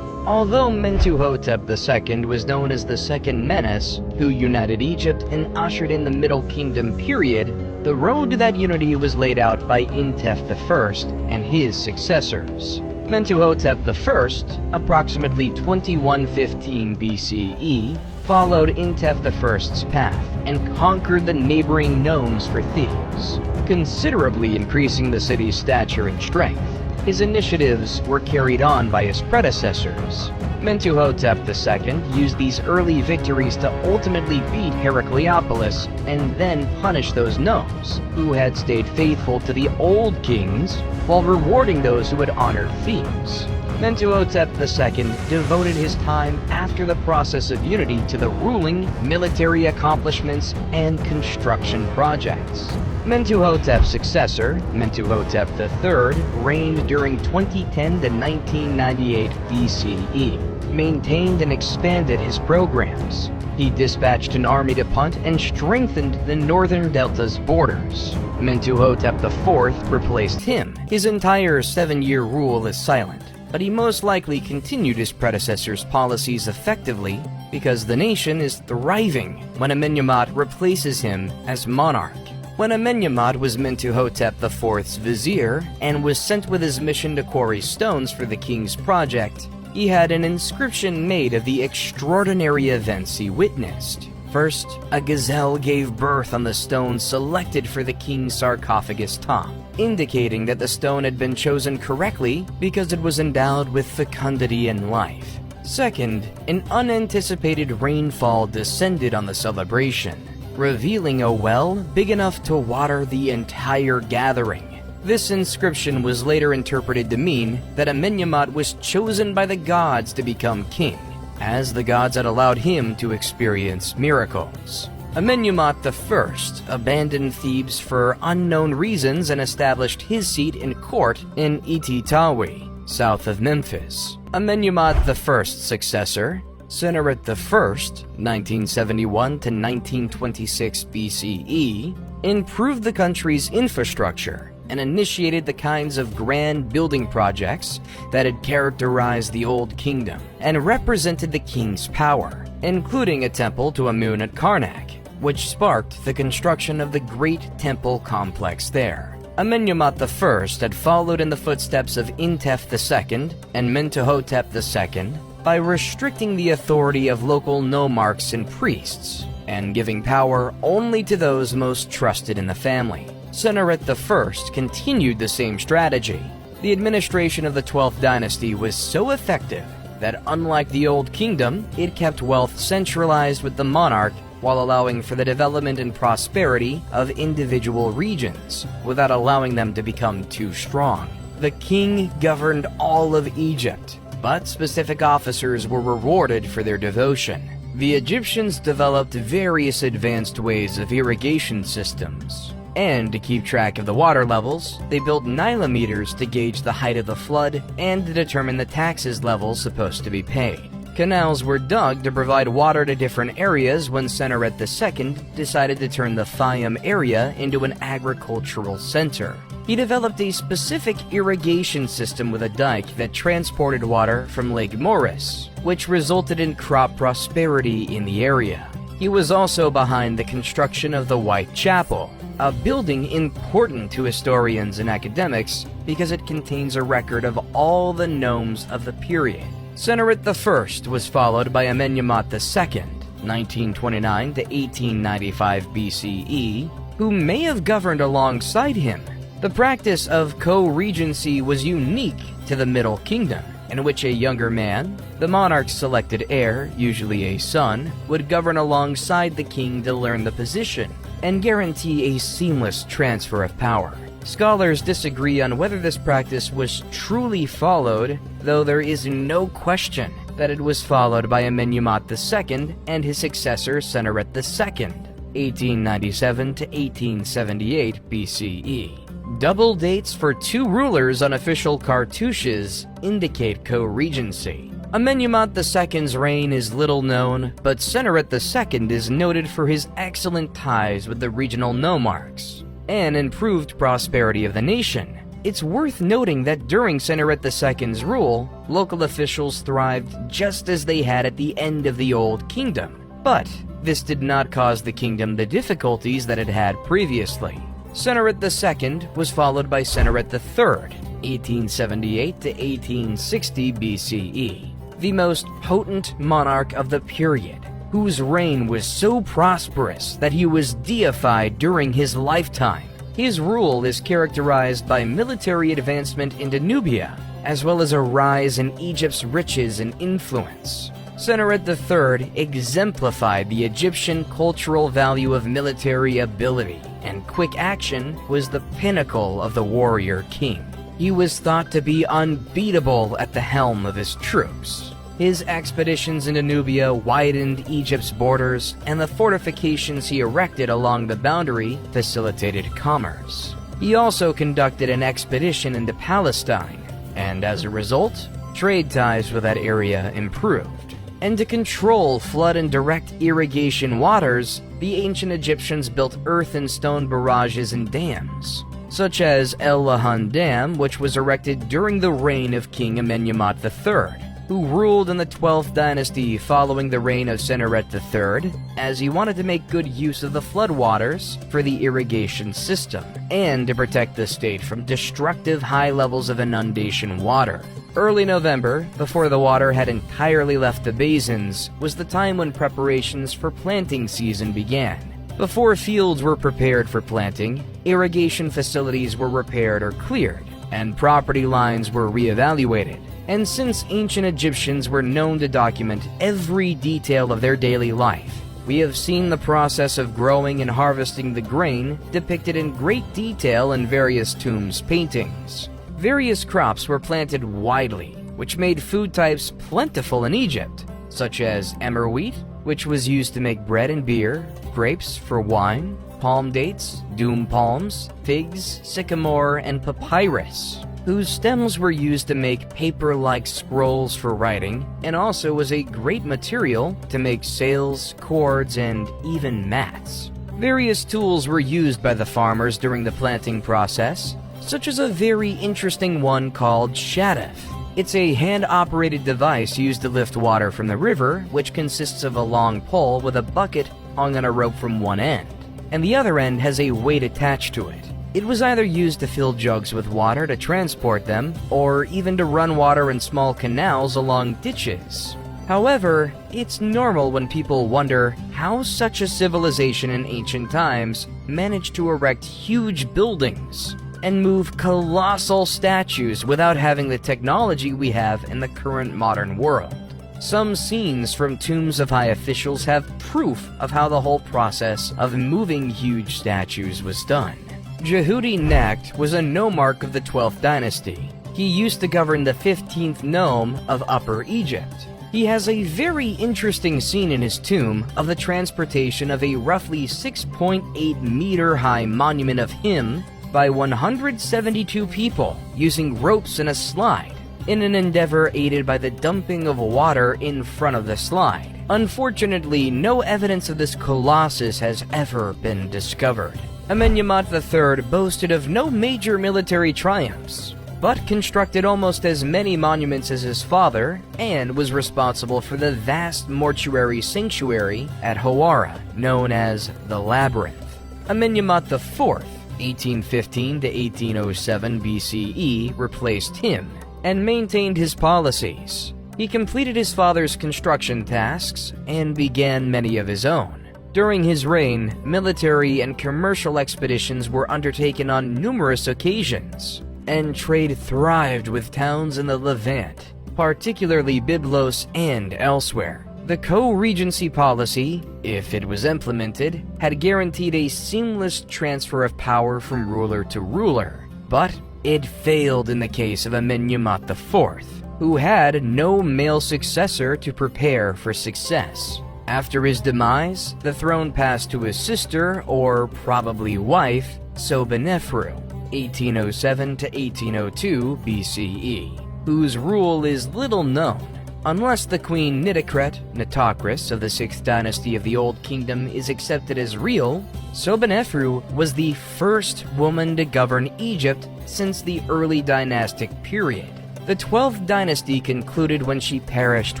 A: Although Mentuhotep II was known as the Second Menace, who united Egypt and ushered in the Middle Kingdom period, the road to that unity was laid out by Intef I and his successors. Mentuhotep I, approximately 2115 BCE, followed Intef I's path and conquered the neighboring nomes for Thebes, considerably increasing the city's stature and strength. His initiatives were carried on by his predecessors. Mentuhotep II used these early victories to ultimately beat Heracleopolis and then punish those nomes who had stayed faithful to the old kings while rewarding those who had honored Thebes. Mentuhotep II devoted his time after the process of unity to the ruling, military accomplishments, and construction projects. Mentuhotep's successor, Mentuhotep III, reigned during 2010 to 1998 BCE, maintained and expanded his programs. He dispatched an army to punt and strengthened the northern delta's borders. Mentuhotep IV replaced him. His entire 7-year rule is silent, but he most likely continued his predecessor's policies effectively because the nation is thriving when Amenemhat replaces him as monarch. When Amenemhat was Mentuhotep IV's vizier and was sent with his mission to quarry stones for the king's project, he had an inscription made of the extraordinary events he witnessed. First, a gazelle gave birth on the stone selected for the king's sarcophagus top, indicating that the stone had been chosen correctly because it was endowed with fecundity and life. Second, an unanticipated rainfall descended on the celebration, revealing a well big enough to water the entire gathering. This inscription was later interpreted to mean that Amenemhat was chosen by the gods to become king, as the gods had allowed him to experience miracles. Amenemhat I abandoned Thebes for unknown reasons and established his seat in court in Ititawi, south of Memphis. Amenemhat I's successor, Sennacherib I, 1971 to 1926 BCE, improved the country's infrastructure and initiated the kinds of grand building projects that had characterized the Old Kingdom and represented the king's power, including a temple to Amun at Karnak, which sparked the construction of the Great Temple complex there. Amenemhat I had followed in the footsteps of Intef II and Mentuhotep II by restricting the authority of local nomarchs and priests, and giving power only to those most trusted in the family. Sennacherib I continued the same strategy. The administration of the 12th dynasty was so effective that, unlike the Old Kingdom, it kept wealth centralized with the monarch while allowing for the development and prosperity of individual regions, without allowing them to become too strong. The king governed all of Egypt, but specific officers were rewarded for their devotion. The Egyptians developed various advanced ways of irrigation systems, and to keep track of the water levels, they built nilometers to gauge the height of the flood and to determine the taxes levels supposed to be paid. Canals were dug to provide water to different areas when Sennacherib II decided to turn the Fayum area into an agricultural center. He developed a specific irrigation system with a dike that transported water from Lake Moeris, which resulted in crop prosperity in the area. He was also behind the construction of the White Chapel, a building important to historians and academics because it contains a record of all the nomes of the period. Sennacherib I was followed by Amenemhat II, 1929 to 1895 BCE, who may have governed alongside him. The practice of co-regency was unique to the Middle Kingdom, in which a younger man, the monarch's selected heir, usually a son, would govern alongside the king to learn the position and guarantee a seamless transfer of power. Scholars disagree on whether this practice was truly followed, though there is no question that it was followed by Amenemhat II and his successor Sennaret II, 1897 to 1878 BCE. Double dates for two rulers on official cartouches indicate co-regency. Amenemhat II's reign is little known, but Sennaret II is noted for his excellent ties with the regional nomarchs and improved prosperity of the nation. It's worth noting that during Sennaret II's rule, local officials thrived just as they had at the end of the Old Kingdom, but this did not cause the kingdom the difficulties that it had previously. Sennaret II was followed by Sennaret III, 1878 to 1860 BCE, the most potent monarch of the period, whose reign was so prosperous that he was deified during his lifetime. His rule is characterized by military advancement into Nubia, as well as a rise in Egypt's riches and influence. Sennaret III exemplified the Egyptian cultural value of military ability, and quick action was the pinnacle of the warrior king. He was thought to be unbeatable at the helm of his troops. His expeditions into Nubia widened Egypt's borders, and the fortifications he erected along the boundary facilitated commerce. He also conducted an expedition into Palestine, and as a result, trade ties with that area improved. And to control flood and direct irrigation waters, the ancient Egyptians built earth and stone barrages and dams, such as El Lahan Dam, which was erected during the reign of King Amenemhat III, who ruled in the 12th dynasty following the reign of Sennaret III, as he wanted to make good use of the floodwaters for the irrigation system, and to protect the state from destructive high levels of inundation water. Early November, before the water had entirely left the basins, was the time when preparations for planting season began. Before fields were prepared for planting, irrigation facilities were repaired or cleared, and property lines were reevaluated. And since ancient Egyptians were known to document every detail of their daily life, we have seen the process of growing and harvesting the grain depicted in great detail in various tombs paintings. Various crops were planted widely, which made food types plentiful in Egypt, such as emmer wheat, which was used to make bread and beer, grapes for wine, palm dates, doom palms, figs, sycamore, and papyrus, whose stems were used to make paper-like scrolls for writing, and also was a great material to make sails, cords, and even mats. Various tools were used by the farmers during the planting process, such as a very interesting one called shadaf. It's a hand-operated device used to lift water from the river, which consists of a long pole with a bucket hung on a rope from one end, and the other end has a weight attached to it. It was either used to fill jugs with water to transport them, or even to run water in small canals along ditches. However, it's normal when people wonder how such a civilization in ancient times managed to erect huge buildings and move colossal statues without having the technology we have in the current modern world. Some scenes from tombs of high officials have proof of how the whole process of moving huge statues was done. Jehudi Necht was a nomarch of the 12th dynasty. He used to govern the 15th nome of Upper Egypt. He has a very interesting scene in his tomb of the transportation of a roughly 6.8 meter high monument of him by 172 people using ropes and a slide, in an endeavor aided by the dumping of water in front of the slide. Unfortunately, no evidence of this colossus has ever been discovered. Amenemhat III boasted of no major military triumphs, but constructed almost as many monuments as his father, and was responsible for the vast mortuary sanctuary at Hawara, known as the Labyrinth. Amenemhat IV, 1815 to 1807 BCE, replaced him, and maintained his policies. He completed his father's construction tasks, and began many of his own. During his reign, military and commercial expeditions were undertaken on numerous occasions, and trade thrived with towns in the Levant, particularly Byblos and elsewhere. The co-regency policy, if it was implemented, had guaranteed a seamless transfer of power from ruler to ruler, but it failed in the case of Amenemhat IV, who had no male successor to prepare for success. After his demise, the throne passed to his sister, or probably wife, Sobonefru, 1807 to 1802 BCE, whose rule is little known. Unless the Queen Nitocris of the 6th dynasty of the Old Kingdom is accepted as real, Sobonefru was the first woman to govern Egypt since the early dynastic period. The 12th dynasty concluded when she perished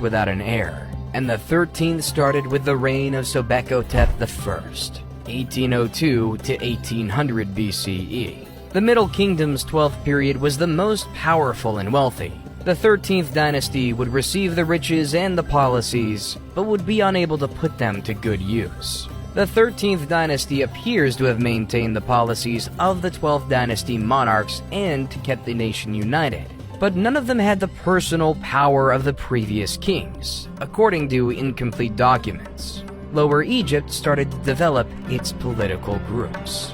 A: without an heir, and the 13th started with the reign of Sobekotep I, 1802 to 1800 BCE. The Middle Kingdom's 12th period was the most powerful and wealthy. The 13th dynasty would receive the riches and the policies, but would be unable to put them to good use. The 13th dynasty appears to have maintained the policies of the 12th dynasty monarchs and kept the nation united, but none of them had the personal power of the previous kings, according to incomplete documents. Lower Egypt started to develop its political groups.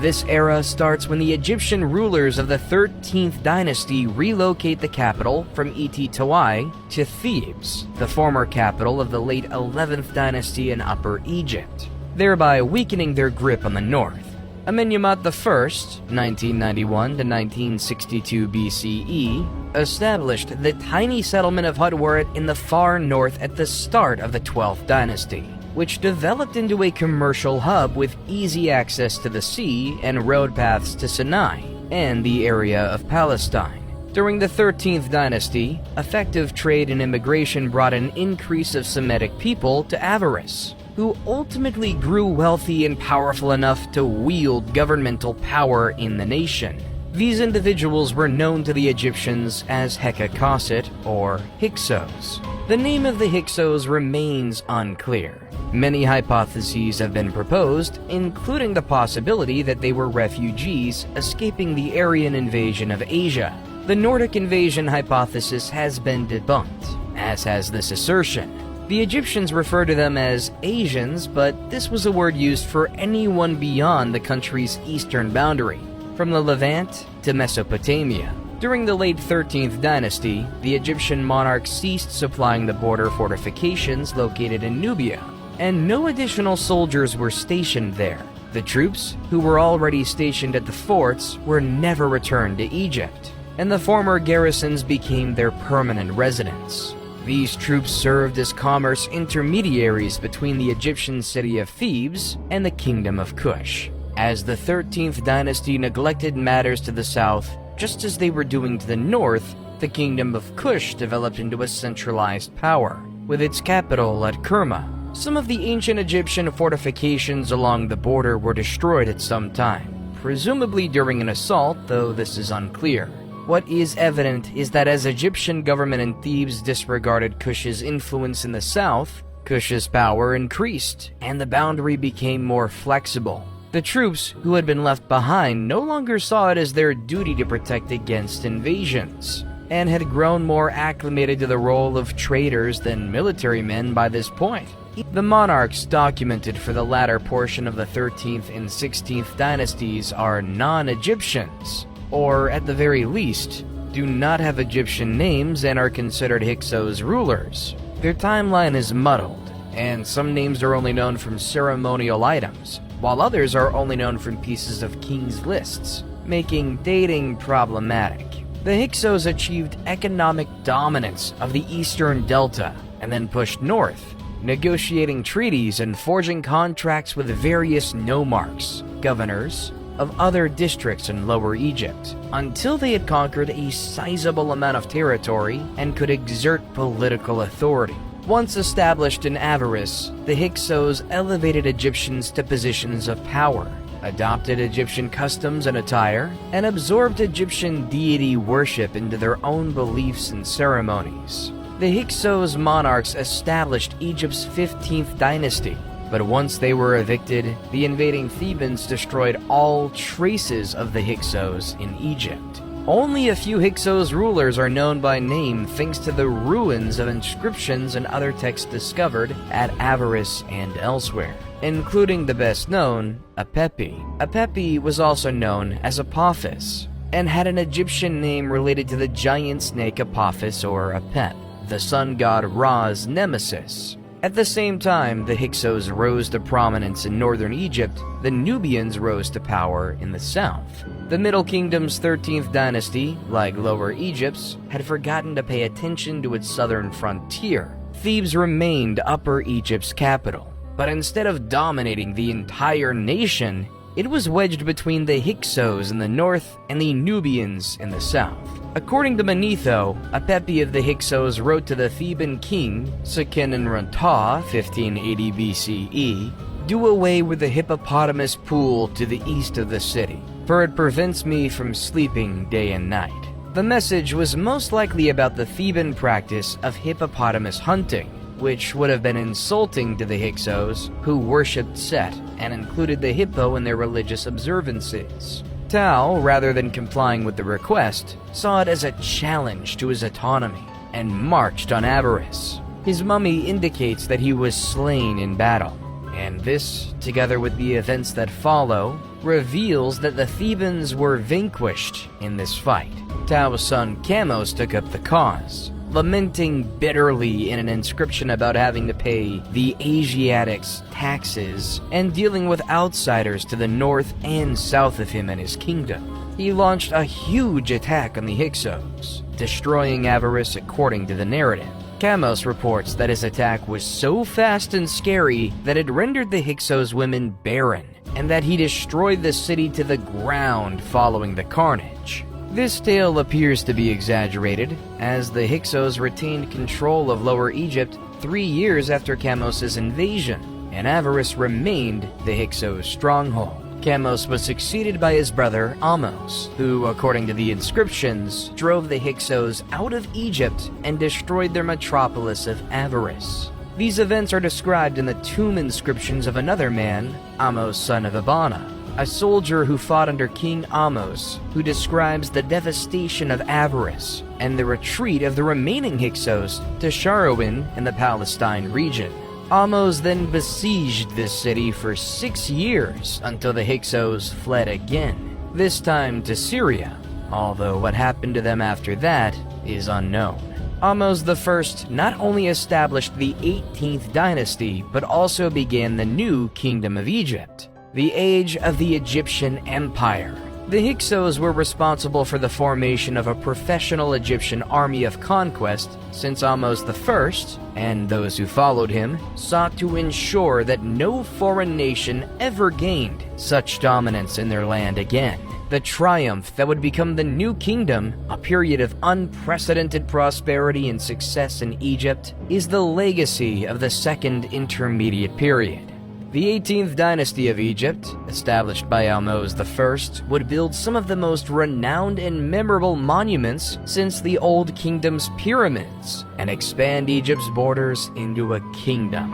A: This era starts when the Egyptian rulers of the 13th dynasty relocate the capital from Tawai to Thebes, the former capital of the late 11th dynasty in Upper Egypt, thereby weakening their grip on the north. Amenemhat I, 1991 to 1962 BCE, established the tiny settlement of Hutwaret in the far north at the start of the 12th dynasty, which developed into a commercial hub with easy access to the sea and road paths to Sinai and the area of Palestine. During the 13th dynasty, effective trade and immigration brought an increase of Semitic people to Avaris, who ultimately grew wealthy and powerful enough to wield governmental power in the nation. These individuals were known to the Egyptians as Hekakosset or Hyksos. The name of the Hyksos remains unclear. Many hypotheses have been proposed, including the possibility that they were refugees escaping the Aryan invasion of Asia. The Nordic invasion hypothesis has been debunked, as has this assertion. The Egyptians refer to them as Asians, but this was a word used for anyone beyond the country's eastern boundary, from the Levant to Mesopotamia. During the late 13th dynasty, the Egyptian monarch ceased supplying the border fortifications located in Nubia, and no additional soldiers were stationed there. The troops, who were already stationed at the forts, were never returned to Egypt, and the former garrisons became their permanent residence. These troops served as commerce intermediaries between the Egyptian city of Thebes and the Kingdom of Kush. As the 13th dynasty neglected matters to the south, just as they were doing to the north, the Kingdom of Kush developed into a centralized power, with its capital at Kerma. Some of the ancient Egyptian fortifications along the border were destroyed at some time, presumably during an assault, though this is unclear. What is evident is that as Egyptian government in Thebes disregarded Kush's influence in the south, Kush's power increased, and the boundary became more flexible. The troops who had been left behind no longer saw it as their duty to protect against invasions, and had grown more acclimated to the role of traders than military men by this point. The monarchs documented for the latter portion of the 13th and 16th dynasties are non-Egyptians, or at the very least, do not have Egyptian names and are considered Hyksos rulers. Their timeline is muddled, and some names are only known from ceremonial items, while others are only known from pieces of kings' lists, making dating problematic. The Hyksos achieved economic dominance of the eastern delta and then pushed north, negotiating treaties and forging contracts with various nomarchs, governors, of other districts in Lower Egypt, until they had conquered a sizable amount of territory and could exert political authority. Once established in Avaris, the Hyksos elevated Egyptians to positions of power, adopted Egyptian customs and attire, and absorbed Egyptian deity worship into their own beliefs and ceremonies. The Hyksos monarchs established Egypt's 15th dynasty, but once they were evicted, the invading Thebans destroyed all traces of the Hyksos in Egypt. Only a few Hyksos rulers are known by name thanks to the ruins of inscriptions and other texts discovered at Avaris and elsewhere, including the best known, Apepi. Apepi was also known as Apophis, and had an Egyptian name related to the giant snake Apophis or Apep, the sun god Ra's nemesis. At the same time the Hyksos rose to prominence in northern Egypt, the Nubians rose to power in the south. The Middle Kingdom's 13th dynasty, like Lower Egypt's, had forgotten to pay attention to its southern frontier. Thebes remained Upper Egypt's capital, but instead of dominating the entire nation, it was wedged between the Hyksos in the north and the Nubians in the south. According to Manetho, Apepi of the Hyksos wrote to the Theban king, Seqenenrunta, 1580 BCE, "Do away with the hippopotamus pool to the east of the city, for it prevents me from sleeping day and night." The message was most likely about the Theban practice of hippopotamus hunting, which would have been insulting to the Hyksos, who worshipped Set and included the hippo in their religious observances. Tao, rather than complying with the request, saw it as a challenge to his autonomy and marched on Avaris. His mummy indicates that he was slain in battle, and this, together with the events that follow, reveals that the Thebans were vanquished in this fight. Tao's son Chamos took up the cause, lamenting bitterly in an inscription about having to pay the Asiatics taxes and dealing with outsiders to the north and south of him and his kingdom. He launched a huge attack on the Hyksos, destroying Avaris according to the narrative. Chamos reports that his attack was so fast and scary that it rendered the Hyksos women barren, and that he destroyed the city to the ground following the carnage. This tale appears to be exaggerated, as the Hyksos retained control of Lower Egypt 3 years after Chamos' invasion, and Avaris remained the Hyksos' stronghold. Chamos was succeeded by his brother Ahmose, who, according to the inscriptions, drove the Hyksos out of Egypt and destroyed their metropolis of Avaris. These events are described in the tomb inscriptions of another man, Ahmose son of Abana, a soldier who fought under King Ahmose, who describes the devastation of Avaris and the retreat of the remaining Hyksos to Sharawin in the Palestine region. Ahmose then besieged this city for 6 years until the Hyksos fled again, this time to Syria, although what happened to them after that is unknown. Ahmose I not only established the 18th dynasty, but also began the new Kingdom of Egypt, the age of the Egyptian Empire. The Hyksos were responsible for the formation of a professional Egyptian army of conquest, since Ahmose I, and those who followed him, sought to ensure that no foreign nation ever gained such dominance in their land again. The triumph that would become the new kingdom, a period of unprecedented prosperity and success in Egypt, is the legacy of the Second Intermediate Period. The 18th dynasty of Egypt, established by Ahmose I, would build some of the most renowned and memorable monuments since the Old Kingdom's pyramids, and expand Egypt's borders into a kingdom.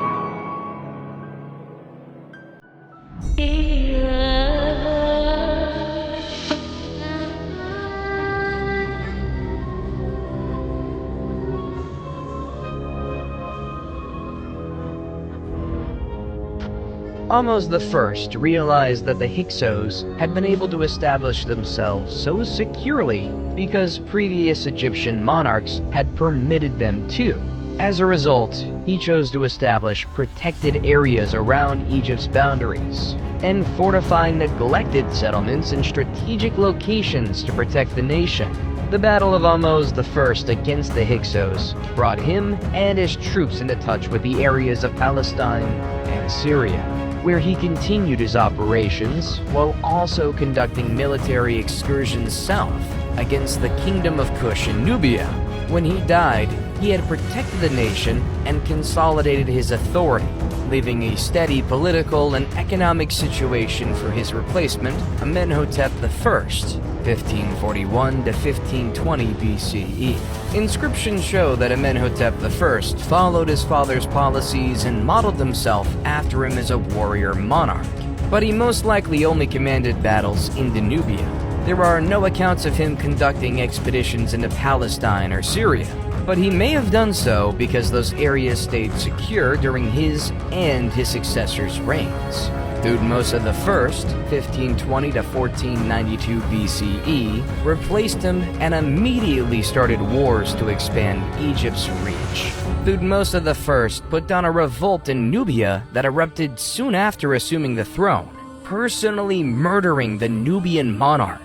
A: Ahmose I realized that the Hyksos had been able to establish themselves so securely because previous Egyptian monarchs had permitted them to. As a result, he chose to establish protected areas around Egypt's boundaries and fortify neglected settlements in strategic locations to protect the nation. The Battle of Ahmose I against the Hyksos brought him and his troops into touch with the areas of Palestine and Syria, where he continued his operations while also conducting military excursions south against the Kingdom of Kush and Nubia, When he died, he had protected the nation and consolidated his authority, leaving a steady political and economic situation for his replacement, Amenhotep I, 1541 to 1520 BCE. Inscriptions show that Amenhotep I followed his father's policies and modeled himself after him as a warrior monarch, but he most likely only commanded battles in Nubia. There are no accounts of him conducting expeditions into Palestine or Syria, but he may have done so because those areas stayed secure during his and his successors' reigns. Thutmose I, 1520 to 1492 BCE, replaced him and immediately started wars to expand Egypt's reach. Thutmose I put down a revolt in Nubia that erupted soon after assuming the throne, personally murdering the Nubian monarch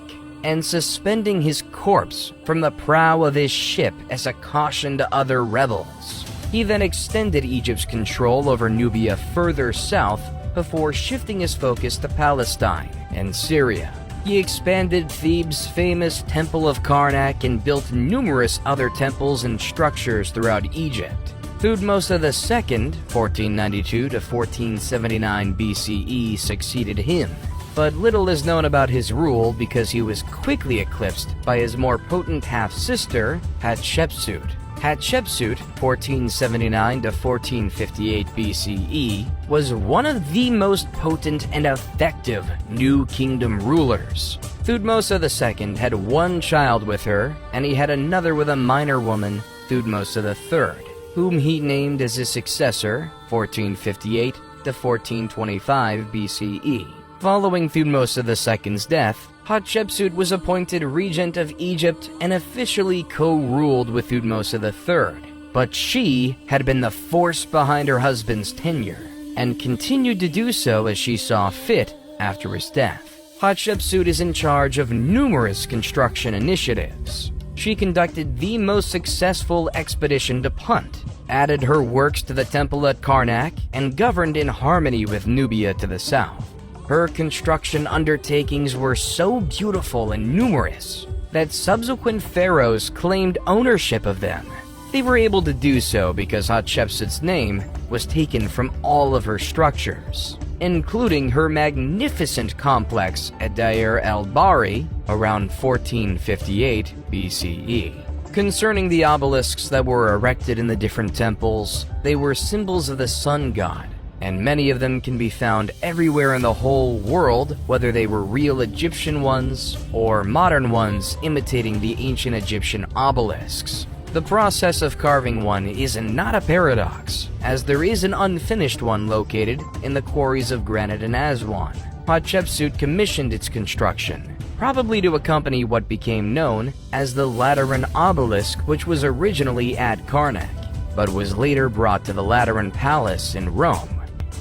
A: and suspending his corpse from the prow of his ship as a caution to other rebels. He then extended Egypt's control over Nubia further south before shifting his focus to Palestine and Syria. He expanded Thebes' famous Temple of Karnak and built numerous other temples and structures throughout Egypt. Thutmose II, 1492 to 1479 BCE, succeeded him, but little is known about his rule because he was quickly eclipsed by his more potent half-sister, Hatshepsut. Hatshepsut, 1479 to 1458 BCE, was one of the most potent and effective New Kingdom rulers. Thutmose II had one child with her, and he had another with a minor woman, Thutmose III, whom he named as his successor, 1458 to 1425 BCE. Following Thutmose II's death, Hatshepsut was appointed regent of Egypt and officially co-ruled with Thutmose III, but she had been the force behind her husband's tenure, and continued to do so as she saw fit after his death. Hatshepsut is in charge of numerous construction initiatives. She conducted the most successful expedition to Punt, added her works to the temple at Karnak, and governed in harmony with Nubia to the south. Her construction undertakings were so beautiful and numerous that subsequent pharaohs claimed ownership of them. They were able to do so because Hatshepsut's name was taken from all of her structures, including her magnificent complex at Deir el-Bahri around 1458 BCE. Concerning the obelisks that were erected in the different temples, they were symbols of the sun god, and many of them can be found everywhere in the whole world, whether they were real Egyptian ones or modern ones imitating the ancient Egyptian obelisks. The process of carving one is not a paradox, as there is an unfinished one located in the quarries of granite in Aswan. Hatshepsut commissioned its construction, probably to accompany what became known as the Lateran obelisk, which was originally at Karnak, but was later brought to the Lateran Palace in Rome.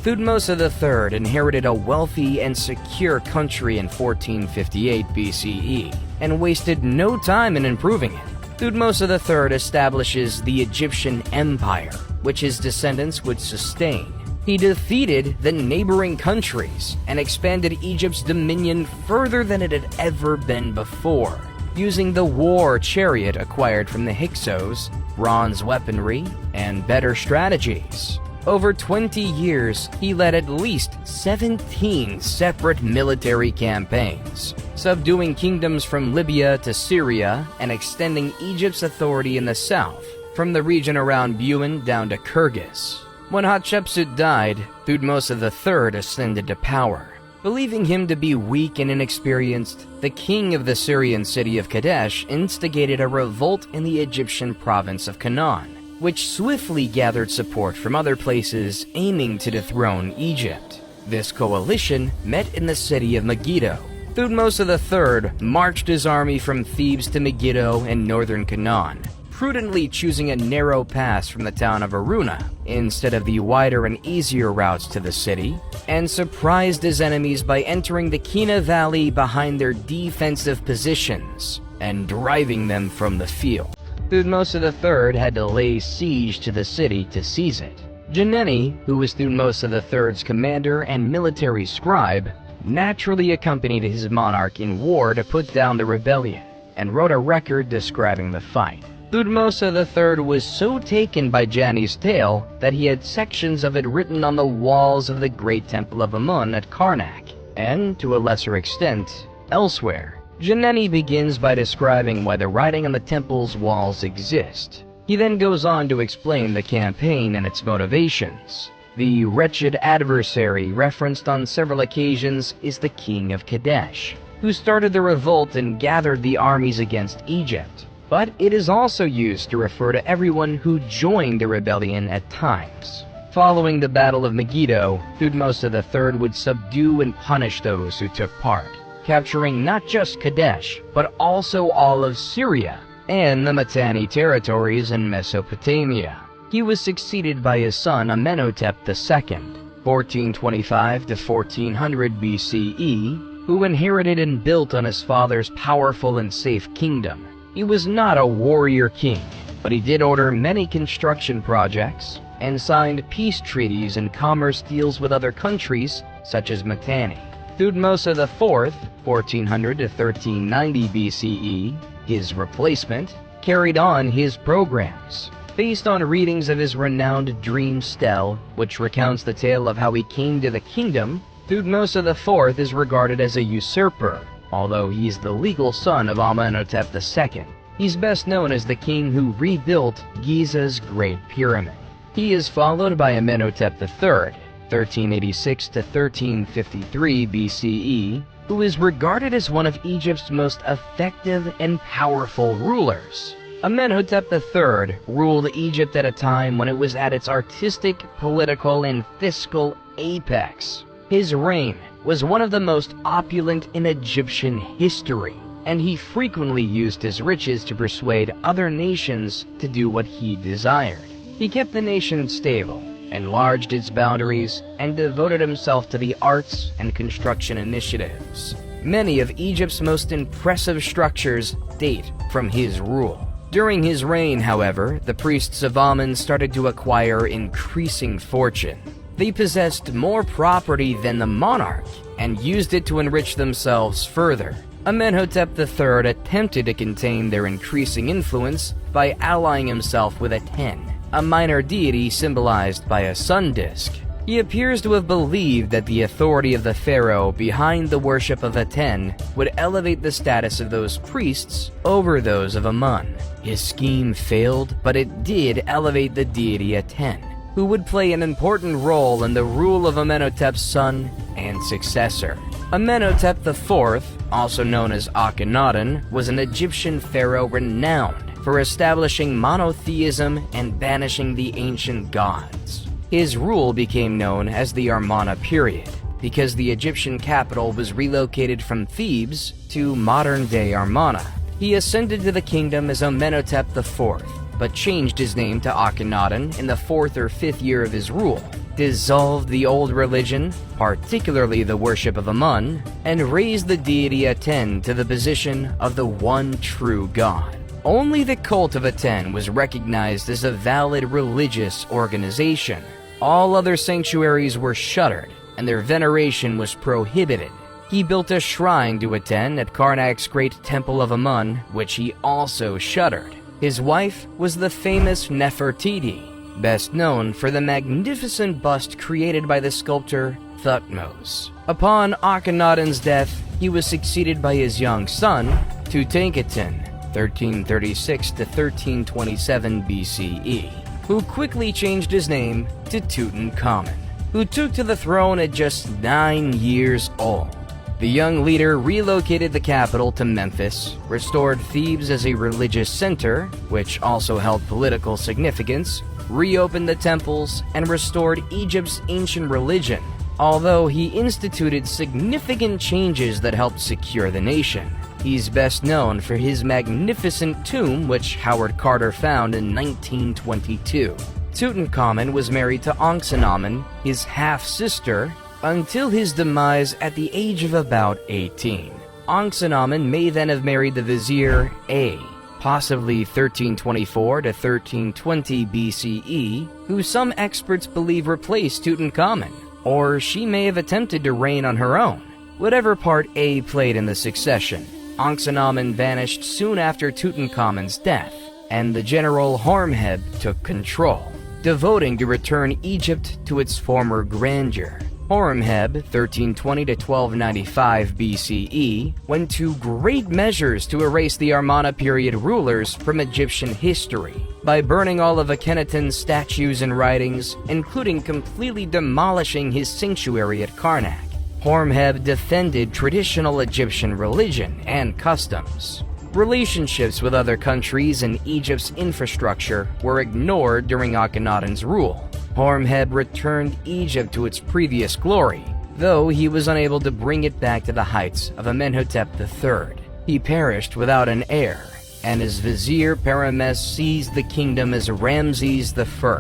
A: Thutmose III inherited a wealthy and secure country in 1458 BCE, and wasted no time in improving it. Thutmose III establishes the Egyptian Empire, which his descendants would sustain. He defeated the neighboring countries and expanded Egypt's dominion further than it had ever been before, using the war chariot acquired from the Hyksos, bronze weaponry, and better strategies. Over 20 years, he led at least 17 separate military campaigns, subduing kingdoms from Libya to Syria and extending Egypt's authority in the south, from the region around Buin down to Kyrgyz. When Hatshepsut died, Thutmose III ascended to power. Believing him to be weak and inexperienced, the king of the Syrian city of Kadesh instigated a revolt in the Egyptian province of Canaan, which swiftly gathered support from other places aiming to dethrone Egypt. This coalition met in the city of Megiddo. Thutmose III marched his army from Thebes to Megiddo in northern Canaan, prudently choosing a narrow pass from the town of Aruna instead of the wider and easier routes to the city, and surprised his enemies by entering the Kina Valley behind their defensive positions and driving them from the field. Thutmose III had to lay siege to the city to seize it. Geneni, who was Thutmose III's commander and military scribe, naturally accompanied his monarch in war to put down the rebellion, and wrote a record describing the fight. Thutmose III was so taken by Janni's tale that he had sections of it written on the walls of the Great Temple of Amun at Karnak, and, to a lesser extent, elsewhere. Janeni begins by describing why the writing on the temple's walls exist. He then goes on to explain the campaign and its motivations. The wretched adversary referenced on several occasions is the king of Kadesh, who started the revolt and gathered the armies against Egypt. But it is also used to refer to everyone who joined the rebellion at times. Following the Battle of Megiddo, Thutmose III would subdue and punish those who took part, capturing not just Kadesh, but also all of Syria and the Mitanni territories in Mesopotamia. He was succeeded by his son Amenhotep II, 1425 to 1400 BCE, who inherited and built on his father's powerful and safe kingdom. He was not a warrior king, but he did order many construction projects and signed peace treaties and commerce deals with other countries, such as Mitanni. Thutmose IV, 1400 to 1390 BCE, his replacement, carried on his programs. Based on readings of his renowned dream stele, which recounts the tale of how he came to the kingdom, Thutmose IV is regarded as a usurper, although he's the legal son of Amenhotep II. He's best known as the king who rebuilt Giza's Great Pyramid. He is followed by Amenhotep III, 1386 to 1353 BCE, who is regarded as one of Egypt's most effective and powerful rulers. Amenhotep III ruled Egypt at a time when it was at its artistic, political, and fiscal apex. His reign was one of the most opulent in Egyptian history, and he frequently used his riches to persuade other nations to do what he desired. He kept the nation stable, enlarged its boundaries, and devoted himself to the arts and construction initiatives. Many of Egypt's most impressive structures date from his rule. During his reign, however, the priests of Amun started to acquire increasing fortune. They possessed more property than the monarch and used it to enrich themselves further. Amenhotep III attempted to contain their increasing influence by allying himself with Aten, a minor deity symbolized by a sun disk. He appears to have believed that the authority of the pharaoh behind the worship of Aten would elevate the status of those priests over those of Amun. His scheme failed, but it did elevate the deity Aten, who would play an important role in the rule of Amenhotep's son and successor. Amenhotep IV, also known as Akhenaten, was an Egyptian pharaoh renowned for establishing monotheism and banishing the ancient gods. His rule became known as the Amarna period because the Egyptian capital was relocated from Thebes to modern-day Amarna. He ascended to the kingdom as Amenhotep IV, but changed his name to Akhenaten in the 4th or 5th year of his rule, dissolved the old religion, particularly the worship of Amun, and raised the deity Aten to the position of the one true god. Only the cult of Aten was recognized as a valid religious organization. All other sanctuaries were shuttered, and their veneration was prohibited. He built a shrine to Aten at Karnak's Great Temple of Amun, which he also shuttered. His wife was the famous Nefertiti, best known for the magnificent bust created by the sculptor Thutmose. Upon Akhenaten's death, he was succeeded by his young son, Tutankhaten, 1336 to 1327 BCE, who quickly changed his name to Tutankhamun, who took to the throne at just 9 years old. The young leader relocated the capital to Memphis, restored Thebes as a religious center, which also held political significance, reopened the temples, and restored Egypt's ancient religion, although he instituted significant changes that helped secure the nation. He's best known for his magnificent tomb, which Howard Carter found in 1922. Tutankhamun was married to Ankhsenamun, his half-sister, until his demise at the age of about 18. Ankhsenamun may then have married the vizier A, possibly 1324 to 1320 BCE, who some experts believe replaced Tutankhamun, or she may have attempted to reign on her own. Whatever part A played in the succession, Ankhsenamun vanished soon after Tutankhamun's death. and the general Horemheb took control, devoting to return Egypt to its former grandeur. Horemheb, 1320 to 1295 BCE, went to great measures to erase the Amarna period rulers from Egyptian history by burning all of Akhenaten's statues and writings, including completely demolishing his sanctuary at Karnak. Horemheb defended traditional Egyptian religion and customs. Relationships with other countries and Egypt's infrastructure were ignored during Akhenaten's rule. Horemheb returned Egypt to its previous glory, though he was unable to bring it back to the heights of Amenhotep III. He perished without an heir, and his vizier Parames seized the kingdom as Ramses I,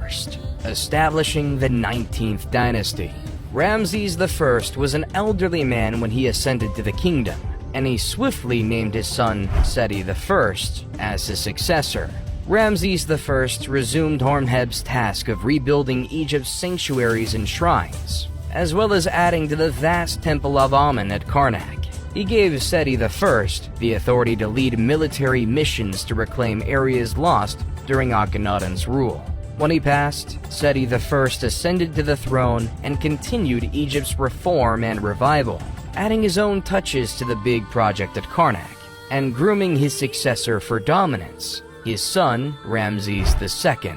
A: establishing the 19th dynasty. Ramses I was an elderly man when he ascended to the kingdom, and he swiftly named his son Seti I as his successor. Ramses I resumed Horemheb's task of rebuilding Egypt's sanctuaries and shrines, as well as adding to the vast temple of Amun at Karnak. He gave Seti I the authority to lead military missions to reclaim areas lost during Akhenaten's rule. When he passed, Seti I ascended to the throne and continued Egypt's reform and revival, adding his own touches to the big project at Karnak, and grooming his successor for dominance, his son Ramses II,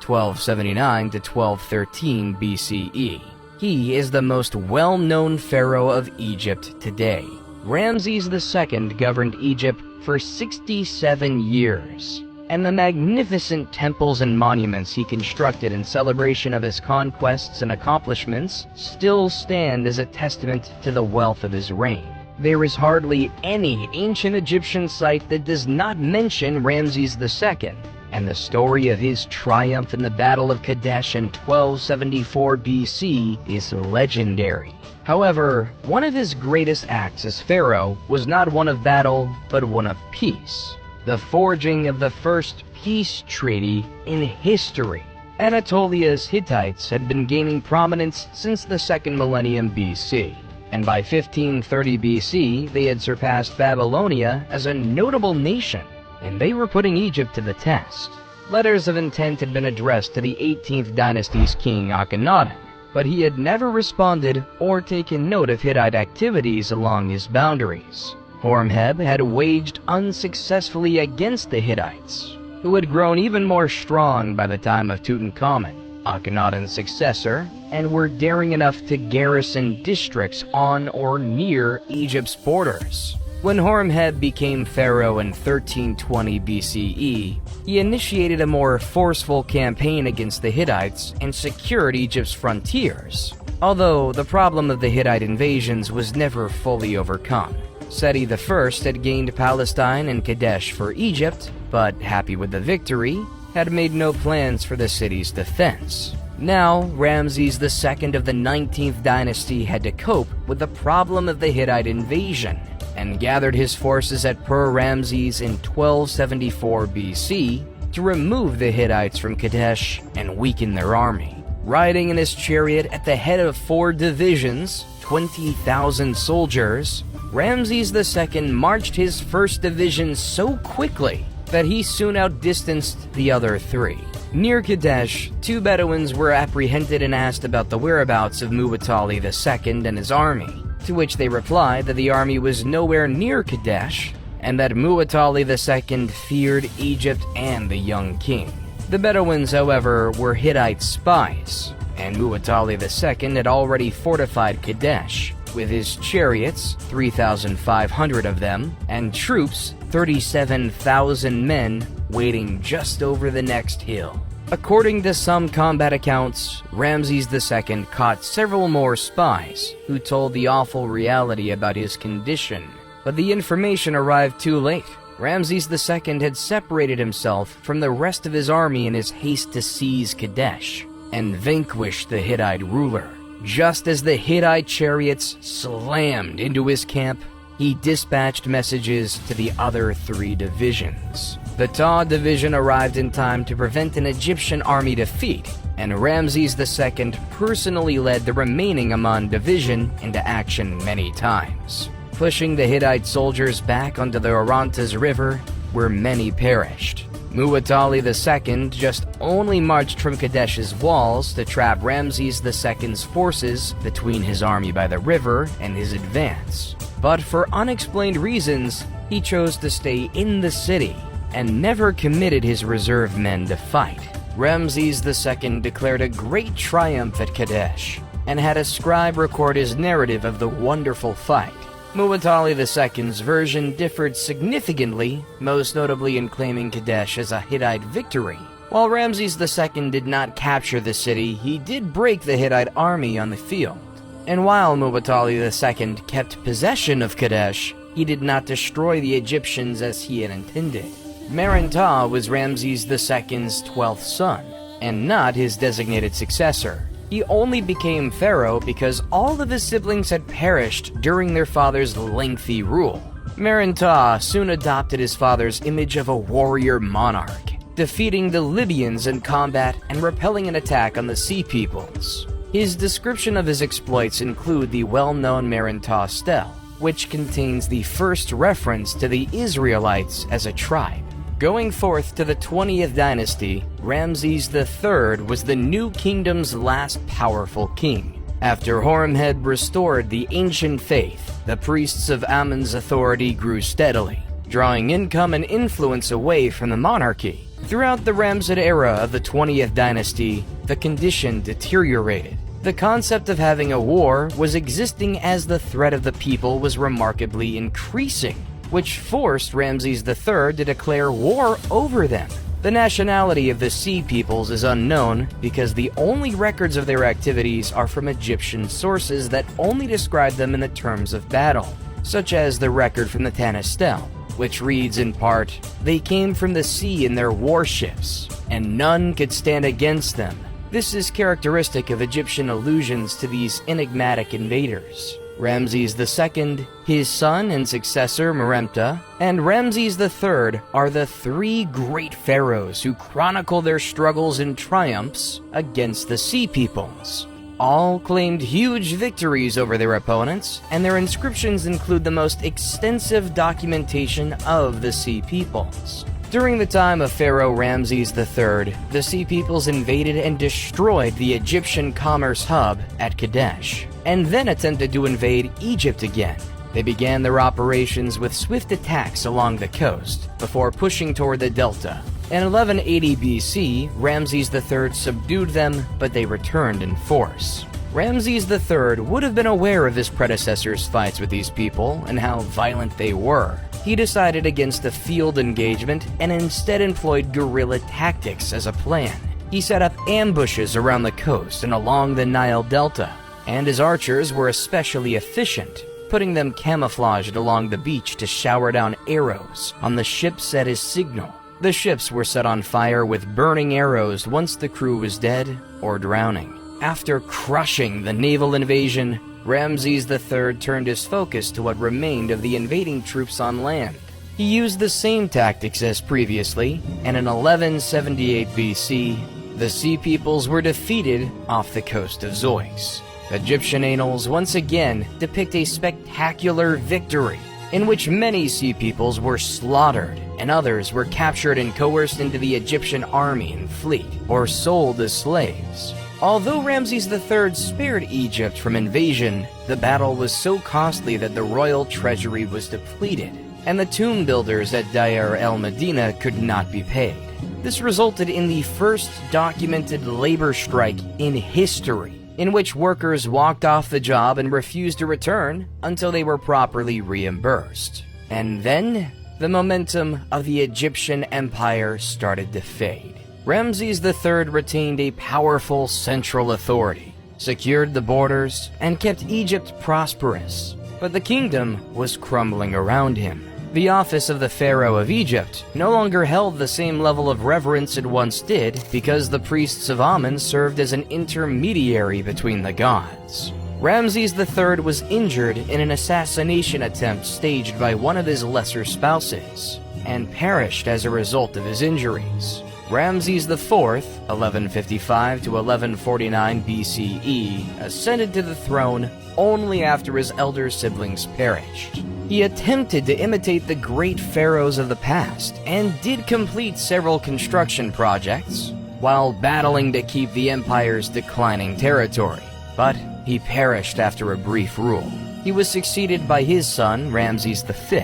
A: 1279 to 1213 BCE. He is the most well-known pharaoh of Egypt today. Ramses II governed Egypt for 67 years, and the magnificent temples and monuments he constructed in celebration of his conquests and accomplishments still stand as a testament to the wealth of his reign. There is hardly any ancient Egyptian site that does not mention Ramses II, and the story of his triumph in the Battle of Kadesh in 1274 BC is legendary. However, one of his greatest acts as pharaoh was not one of battle, but one of peace. The forging of the first peace treaty in history. Anatolia's Hittites had been gaining prominence since the 2nd millennium BC, and by 1530 BC they had surpassed Babylonia as a notable nation, and they were putting Egypt to the test. Letters of intent had been addressed to the 18th dynasty's king Akhenaten, but he had never responded or taken note of Hittite activities along his boundaries. Horemheb had waged unsuccessfully against the Hittites, who had grown even more strong by the time of Tutankhamun, Akhenaten's successor, and were daring enough to garrison districts on or near Egypt's borders. When Horemheb became pharaoh in 1320 BCE, he initiated a more forceful campaign against the Hittites and secured Egypt's frontiers, although the problem of the Hittite invasions was never fully overcome. Seti I had gained Palestine and Kadesh for Egypt, but happy with the victory, had made no plans for the city's defense. Now, Ramses II of the 19th dynasty had to cope with the problem of the Hittite invasion, and gathered his forces at Ramses in 1274 BC to remove the Hittites from Kadesh and weaken their army. Riding in his chariot at the head of 4 divisions, 20,000 soldiers, Ramses II marched his first division so quickly that he soon outdistanced the other 3. Near Kadesh, 2 Bedouins were apprehended and asked about the whereabouts of Muwatalli II and his army, to which they replied that the army was nowhere near Kadesh, and that Muwatalli II feared Egypt and the young king. The Bedouins, however, were Hittite spies, and Muwatalli II had already fortified Kadesh, with his chariots, 3,500 of them, and troops, 37,000 men, waiting just over the next hill. According to some combat accounts, Ramses II caught several more spies who told the awful reality about his condition, but the information arrived too late. Ramses II had separated himself from the rest of his army in his haste to seize Kadesh and vanquish the Hittite ruler. Just as the Hittite chariots slammed into his camp, he dispatched messages to the other 3 divisions. The Ta division arrived in time to prevent an Egyptian army defeat, and Ramses II personally led the remaining Amun division into action many times, pushing the Hittite soldiers back onto the Orontes River, where many perished. Muwatalli II just only marched from Kadesh's walls to trap Ramses II's forces between his army by the river and his advance. But for unexplained reasons, he chose to stay in the city and never committed his reserve men to fight. Ramses II declared a great triumph at Kadesh and had a scribe record his narrative of the wonderful fight. Muwatalli II's version differed significantly, most notably in claiming Kadesh as a Hittite victory. While Ramses II did not capture the city, he did break the Hittite army on the field. And while Muwatalli II kept possession of Kadesh, he did not destroy the Egyptians as he had intended. Meren-Ptah was Ramses II's 12th son, and not his designated successor. He only became pharaoh because all of his siblings had perished during their father's lengthy rule. Meren-Ptah soon adopted his father's image of a warrior monarch, defeating the Libyans in combat and repelling an attack on the Sea Peoples. His description of his exploits include the well-known Meren-Ptah stele, which contains the first reference to the Israelites as a tribe. Going forth to the 20th dynasty, Ramses III was the new kingdom's last powerful king. After Horemheb restored the ancient faith, the priests of Amun's authority grew steadily, drawing income and influence away from the monarchy. Throughout the Ramesside era of the 20th dynasty, the condition deteriorated. The concept of having a war was existing as the threat of the people was remarkably increasing, which forced Ramses III to declare war over them. The nationality of the Sea Peoples is unknown because the only records of their activities are from Egyptian sources that only describe them in the terms of battle, such as the record from the Tanna Stele, which reads in part, "They came from the sea in their warships, and none could stand against them." This is characteristic of Egyptian allusions to these enigmatic invaders. Ramses II, his son and successor Meren-Ptah, and Ramses III are the three great pharaohs who chronicle their struggles and triumphs against the Sea Peoples. All claimed huge victories over their opponents, and their inscriptions include the most extensive documentation of the Sea Peoples. During the time of Pharaoh Ramses III, the Sea Peoples invaded and destroyed the Egyptian commerce hub at Kadesh, and then attempted to invade Egypt again. They began their operations with swift attacks along the coast, before pushing toward the delta. In 1180 BC, Ramses III subdued them, but they returned in force. Ramses III would have been aware of his predecessors' fights with these people and how violent they were. He decided against a field engagement and instead employed guerrilla tactics as a plan. He set up ambushes around the coast and along the Nile Delta, and his archers were especially efficient, putting them camouflaged along the beach to shower down arrows on the ships at his signal. The ships were set on fire with burning arrows once the crew was dead or drowning. After crushing the naval invasion, Ramses III turned his focus to what remained of the invading troops on land. He used the same tactics as previously, and in 1178 BC, the Sea Peoples were defeated off the coast of Xois. Egyptian annals once again depict a spectacular victory, in which many Sea Peoples were slaughtered, and others were captured and coerced into the Egyptian army and fleet, or sold as slaves. Although Ramses III spared Egypt from invasion, the battle was so costly that the royal treasury was depleted, and the tomb builders at Deir el-Medina could not be paid. This resulted in the first documented labor strike in history, in which workers walked off the job and refused to return until they were properly reimbursed. And then, the momentum of the Egyptian empire started to fade. Ramses III retained a powerful central authority, secured the borders, and kept Egypt prosperous, but the kingdom was crumbling around him. The office of the Pharaoh of Egypt no longer held the same level of reverence it once did because the priests of Amun served as an intermediary between the gods. Ramses III was injured in an assassination attempt staged by one of his lesser spouses, and perished as a result of his injuries. Ramses IV, 1155 to 1149 BCE, ascended to the throne only after his elder siblings perished. He attempted to imitate the great pharaohs of the past and did complete several construction projects while battling to keep the empire's declining territory, but he perished after a brief rule. He was succeeded by his son, Ramses V,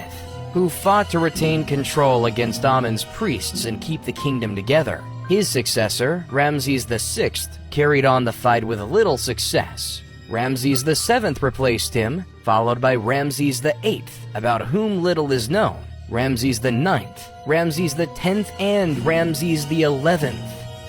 A: who fought to retain control against Amun's priests and keep the kingdom together. His successor, Ramses VI, carried on the fight with little success. Ramses VII replaced him, followed by Ramses VIII, about whom little is known, Ramses IX, Ramses X, and Ramses XI.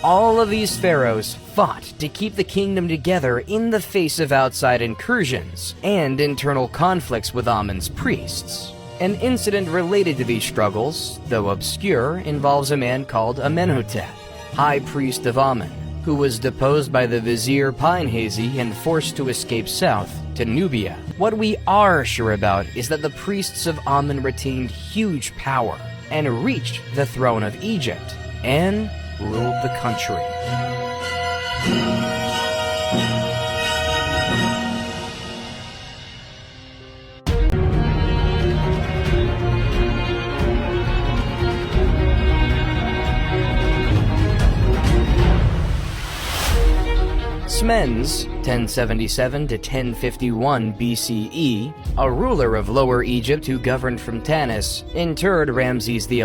A: All of these pharaohs fought to keep the kingdom together in the face of outside incursions and internal conflicts with Amun's priests. An incident related to these struggles, though obscure, involves a man called Amenhotep, high priest of Amun, who was deposed by the vizier Pinehazy and forced to escape south to Nubia. What we are sure about is that the priests of Amun retained huge power and reached the throne of Egypt and ruled the country. Smendes, 1077 to 1051 BCE, a ruler of Lower Egypt who governed from Tanis, interred Ramses XI.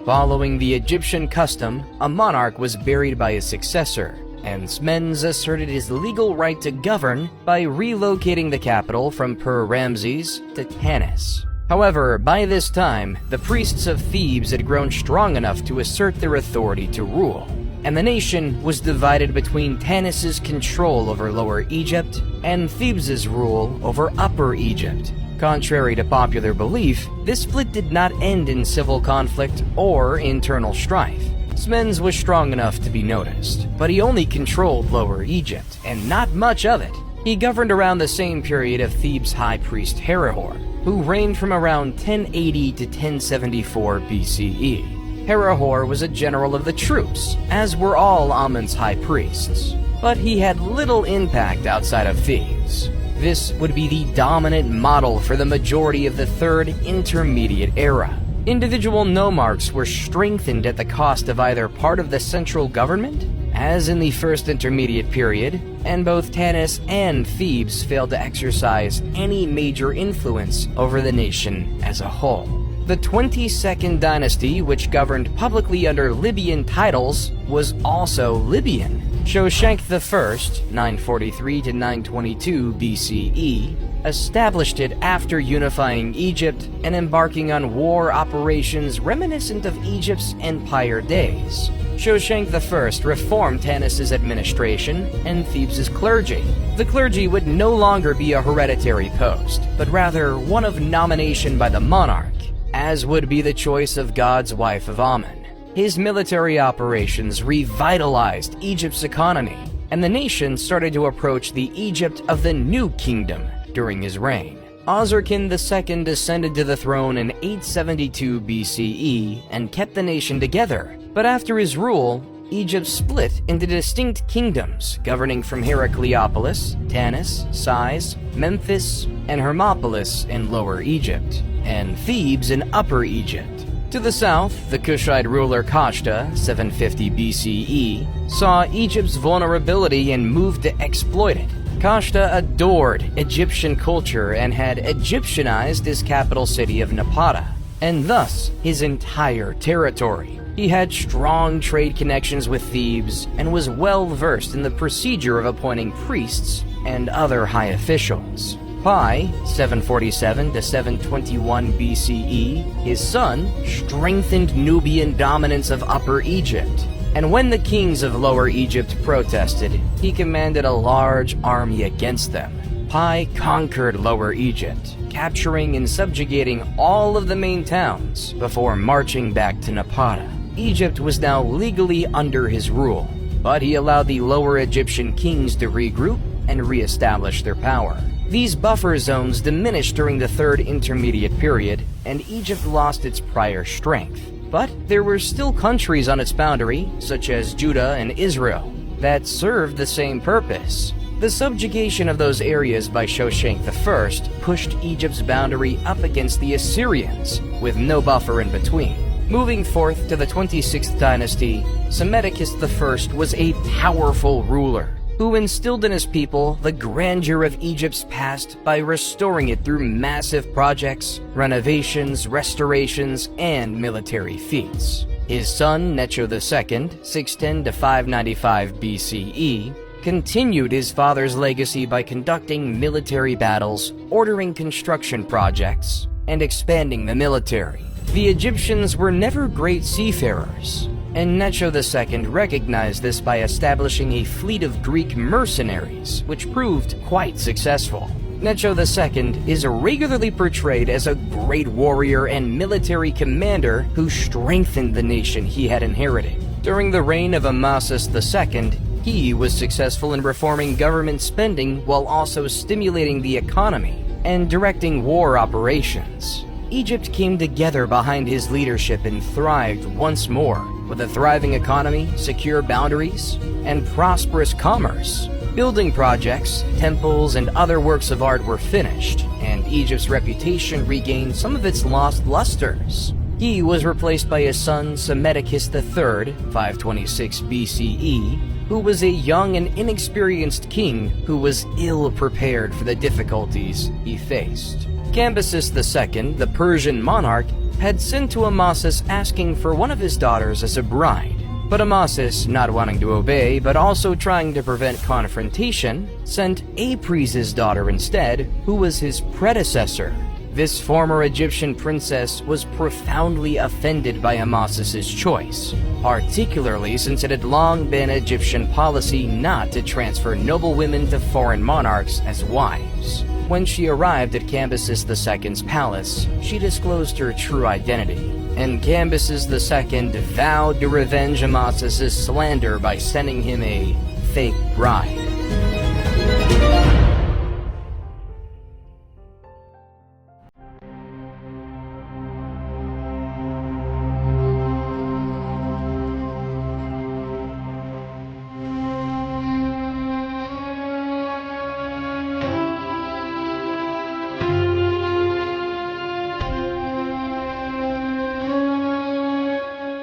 A: Following the Egyptian custom, a monarch was buried by his successor, and Smendes asserted his legal right to govern by relocating the capital from Per-Ramses to Tanis. However, by this time, the priests of Thebes had grown strong enough to assert their authority to rule, and the nation was divided between Tanis's control over Lower Egypt and Thebes's rule over Upper Egypt. Contrary to popular belief, this split did not end in civil conflict or internal strife. Smendes was strong enough to be noticed, but he only controlled Lower Egypt, and not much of it. He governed around the same period of Thebes' high priest Herihor, who reigned from around 1080 to 1074 BCE. Herihor was a general of the troops, as were all Amun's high priests, but he had little impact outside of Thebes. This would be the dominant model for the majority of the Third Intermediate Era. Individual nomarchs were strengthened at the cost of either part of the central government, as in the First Intermediate Period, and both Tanis and Thebes failed to exercise any major influence over the nation as a whole. The 22nd dynasty, which governed publicly under Libyan titles, was also Libyan. Shoshenq I, 943 to 922 BCE, established it after unifying Egypt and embarking on war operations reminiscent of Egypt's empire days. Shoshenq I reformed Tanis's administration and Thebes's clergy. The clergy would no longer be a hereditary post, but rather one of nomination by the monarch, as would be the choice of God's wife of Amun. His military operations revitalized Egypt's economy, and the nation started to approach the Egypt of the New Kingdom during his reign. Ozarkhan II ascended to the throne in 872 BCE and kept the nation together, but after his rule, Egypt split into distinct kingdoms governing from Heracleopolis, Tanis, Sais, Memphis, and Hermopolis in Lower Egypt, and Thebes in Upper Egypt. To the south, the Kushite ruler Kashta, 750 BCE, saw Egypt's vulnerability and moved to exploit it. Kashta adored Egyptian culture and had Egyptianized his capital city of Napata, and thus his entire territory. He had strong trade connections with Thebes and was well versed in the procedure of appointing priests and other high officials. Pi, 747 to 721 BCE, his son, strengthened Nubian dominance of Upper Egypt, and when the kings of Lower Egypt protested, he commanded a large army against them. Pi conquered Lower Egypt, capturing and subjugating all of the main towns before marching back to Napata. Egypt was now legally under his rule, but he allowed the Lower Egyptian kings to regroup and re-establish their power. These buffer zones diminished during the Third Intermediate Period, and Egypt lost its prior strength. But there were still countries on its boundary, such as Judah and Israel, that served the same purpose. The subjugation of those areas by Shoshenq I pushed Egypt's boundary up against the Assyrians, with no buffer in between. Moving forth to the 26th dynasty, Psammetichus I was a powerful ruler who instilled in his people the grandeur of Egypt's past by restoring it through massive projects, renovations, restorations, and military feats. His son, Necho II, 610 to 595 BCE, continued his father's legacy by conducting military battles, ordering construction projects, and expanding the military. The Egyptians were never great seafarers, and Necho II recognized this by establishing a fleet of Greek mercenaries, which proved quite successful. Necho II is regularly portrayed as a great warrior and military commander who strengthened the nation he had inherited. During the reign of Amasis II, he was successful in reforming government spending while also stimulating the economy and directing war operations. Egypt came together behind his leadership and thrived once more, with a thriving economy, secure boundaries, and prosperous commerce. Building projects, temples, and other works of art were finished, and Egypt's reputation regained some of its lost lusters. He was replaced by his son Psammetichus III, 526 BCE, who was a young and inexperienced king who was ill-prepared for the difficulties he faced. Cambyses II, the Persian monarch, had sent to Amasis asking for one of his daughters as a bride. But Amasis, not wanting to obey but also trying to prevent confrontation, sent Apries' daughter instead, who was his predecessor. This former Egyptian princess was profoundly offended by Amasis' choice, particularly since it had long been Egyptian policy not to transfer noble women to foreign monarchs as wives. When she arrived at Cambyses II's palace, she disclosed her true identity, and Cambyses II vowed to revenge Amasis' slander by sending him a fake bride.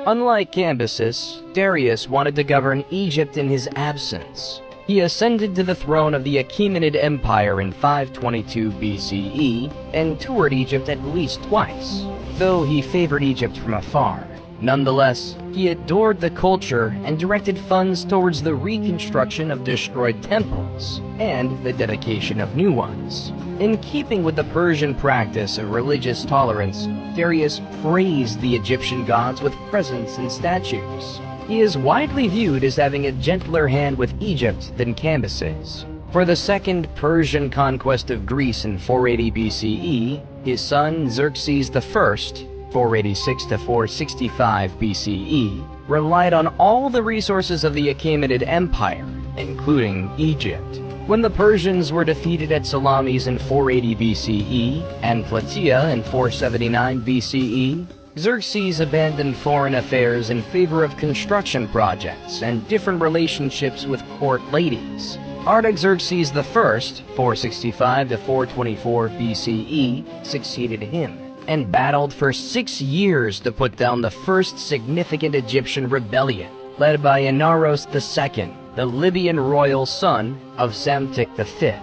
A: Unlike Cambyses, Darius wanted to govern Egypt in his absence. He ascended to the throne of the Achaemenid Empire in 522 BCE and toured Egypt at least twice, though he favored Egypt from afar. Nonetheless, he adored the culture and directed funds towards the reconstruction of destroyed temples and the dedication of new ones. In keeping with the Persian practice of religious tolerance, Darius praised the Egyptian gods with presents and statues. He is widely viewed as having a gentler hand with Egypt than Cambyses. For the second Persian conquest of Greece in 480 BCE, his son Xerxes I, 486 to 465 BCE, relied on all the resources of the Achaemenid Empire, including Egypt. When the Persians were defeated at Salamis in 480 BCE and Plataea in 479 BCE, Xerxes abandoned foreign affairs in favor of construction projects and different relationships with court ladies. Artaxerxes I, 465 to 424 BCE, succeeded him and battled for 6 years to put down the first significant Egyptian rebellion, led by Inaros II, the Libyan royal son of Psamtik V,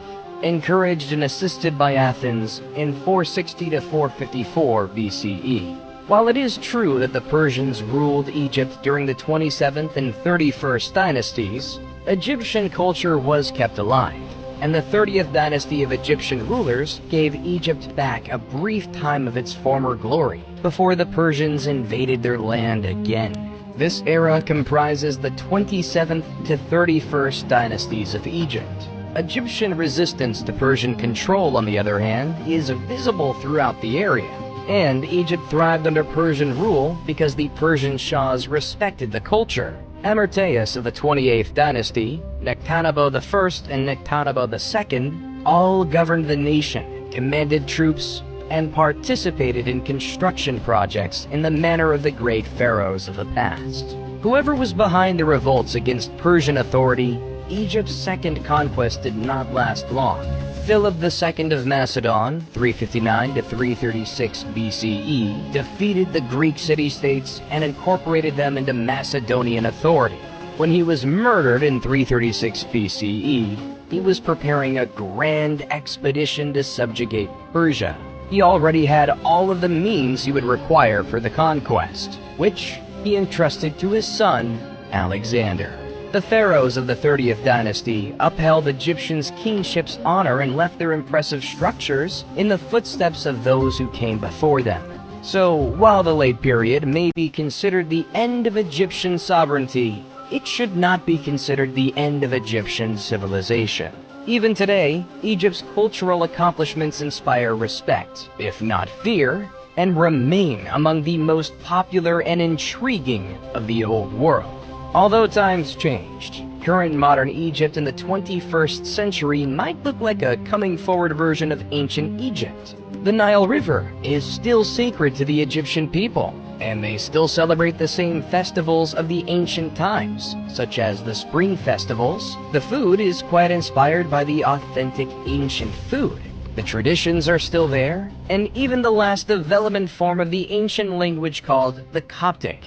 A: encouraged and assisted by Athens in 460 to 454 BCE. While it is true that the Persians ruled Egypt during the 27th and 31st dynasties, Egyptian culture was kept alive, and the 30th dynasty of Egyptian rulers gave Egypt back a brief time of its former glory before the Persians invaded their land again. This era comprises the 27th to 31st dynasties of Egypt. Egyptian resistance to Persian control, on the other hand, is visible throughout the area, and Egypt thrived under Persian rule because the Persian Shahs respected the culture. Amarteus of the 28th dynasty, Nectanebo I and Nectanebo II all governed the nation, commanded troops, and participated in construction projects in the manner of the great pharaohs of the past. Whoever was behind the revolts against Persian authority Egypt's second conquest did not last long. Philip II of Macedon, 359 to 336 BCE, defeated the Greek city-states and incorporated them into Macedonian authority. When he was murdered in 336 BCE, he was preparing a grand expedition to subjugate Persia. He already had all of the means he would require for the conquest, which he entrusted to his son, Alexander. The pharaohs of the 30th dynasty upheld Egyptians' kingship's honor and left their impressive structures in the footsteps of those who came before them. So, while the late period may be considered the end of Egyptian sovereignty, it should not be considered the end of Egyptian civilization. Even today, Egypt's cultural accomplishments inspire respect, if not fear, and remain among the most popular and intriguing of the old world. Although times changed, current modern Egypt in the 21st century might look like a coming forward version of ancient Egypt. The Nile River is still sacred to the Egyptian people, and they still celebrate the same festivals of the ancient times, such as the spring festivals. The food is quite inspired by the authentic ancient food. The traditions are still there, and even the last development form of the ancient language called the Coptic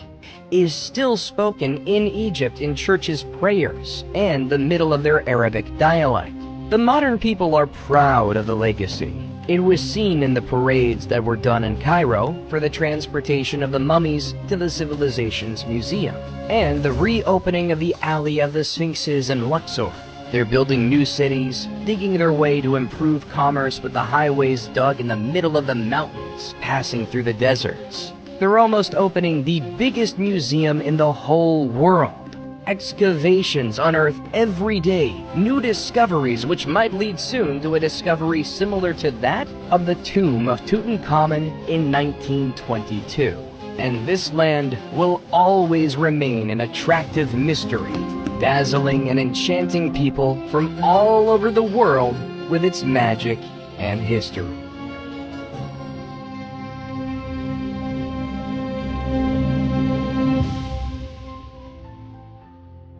A: is still spoken in Egypt in churches' prayers and the middle of their Arabic dialect. The modern people are proud of the legacy. It was seen in the parades that were done in Cairo for the transportation of the mummies to the civilization's museum, and the reopening of the Alley of the Sphinxes in Luxor. They're building new cities, digging their way to improve commerce with the highways dug in the middle of the mountains, passing through the deserts. They're almost opening the biggest museum in the whole world. Excavations unearth every day new discoveries which might lead soon to a discovery similar to that of the tomb of Tutankhamun in 1922. And this land will always remain an attractive mystery, dazzling and enchanting people from all over the world with its magic and history.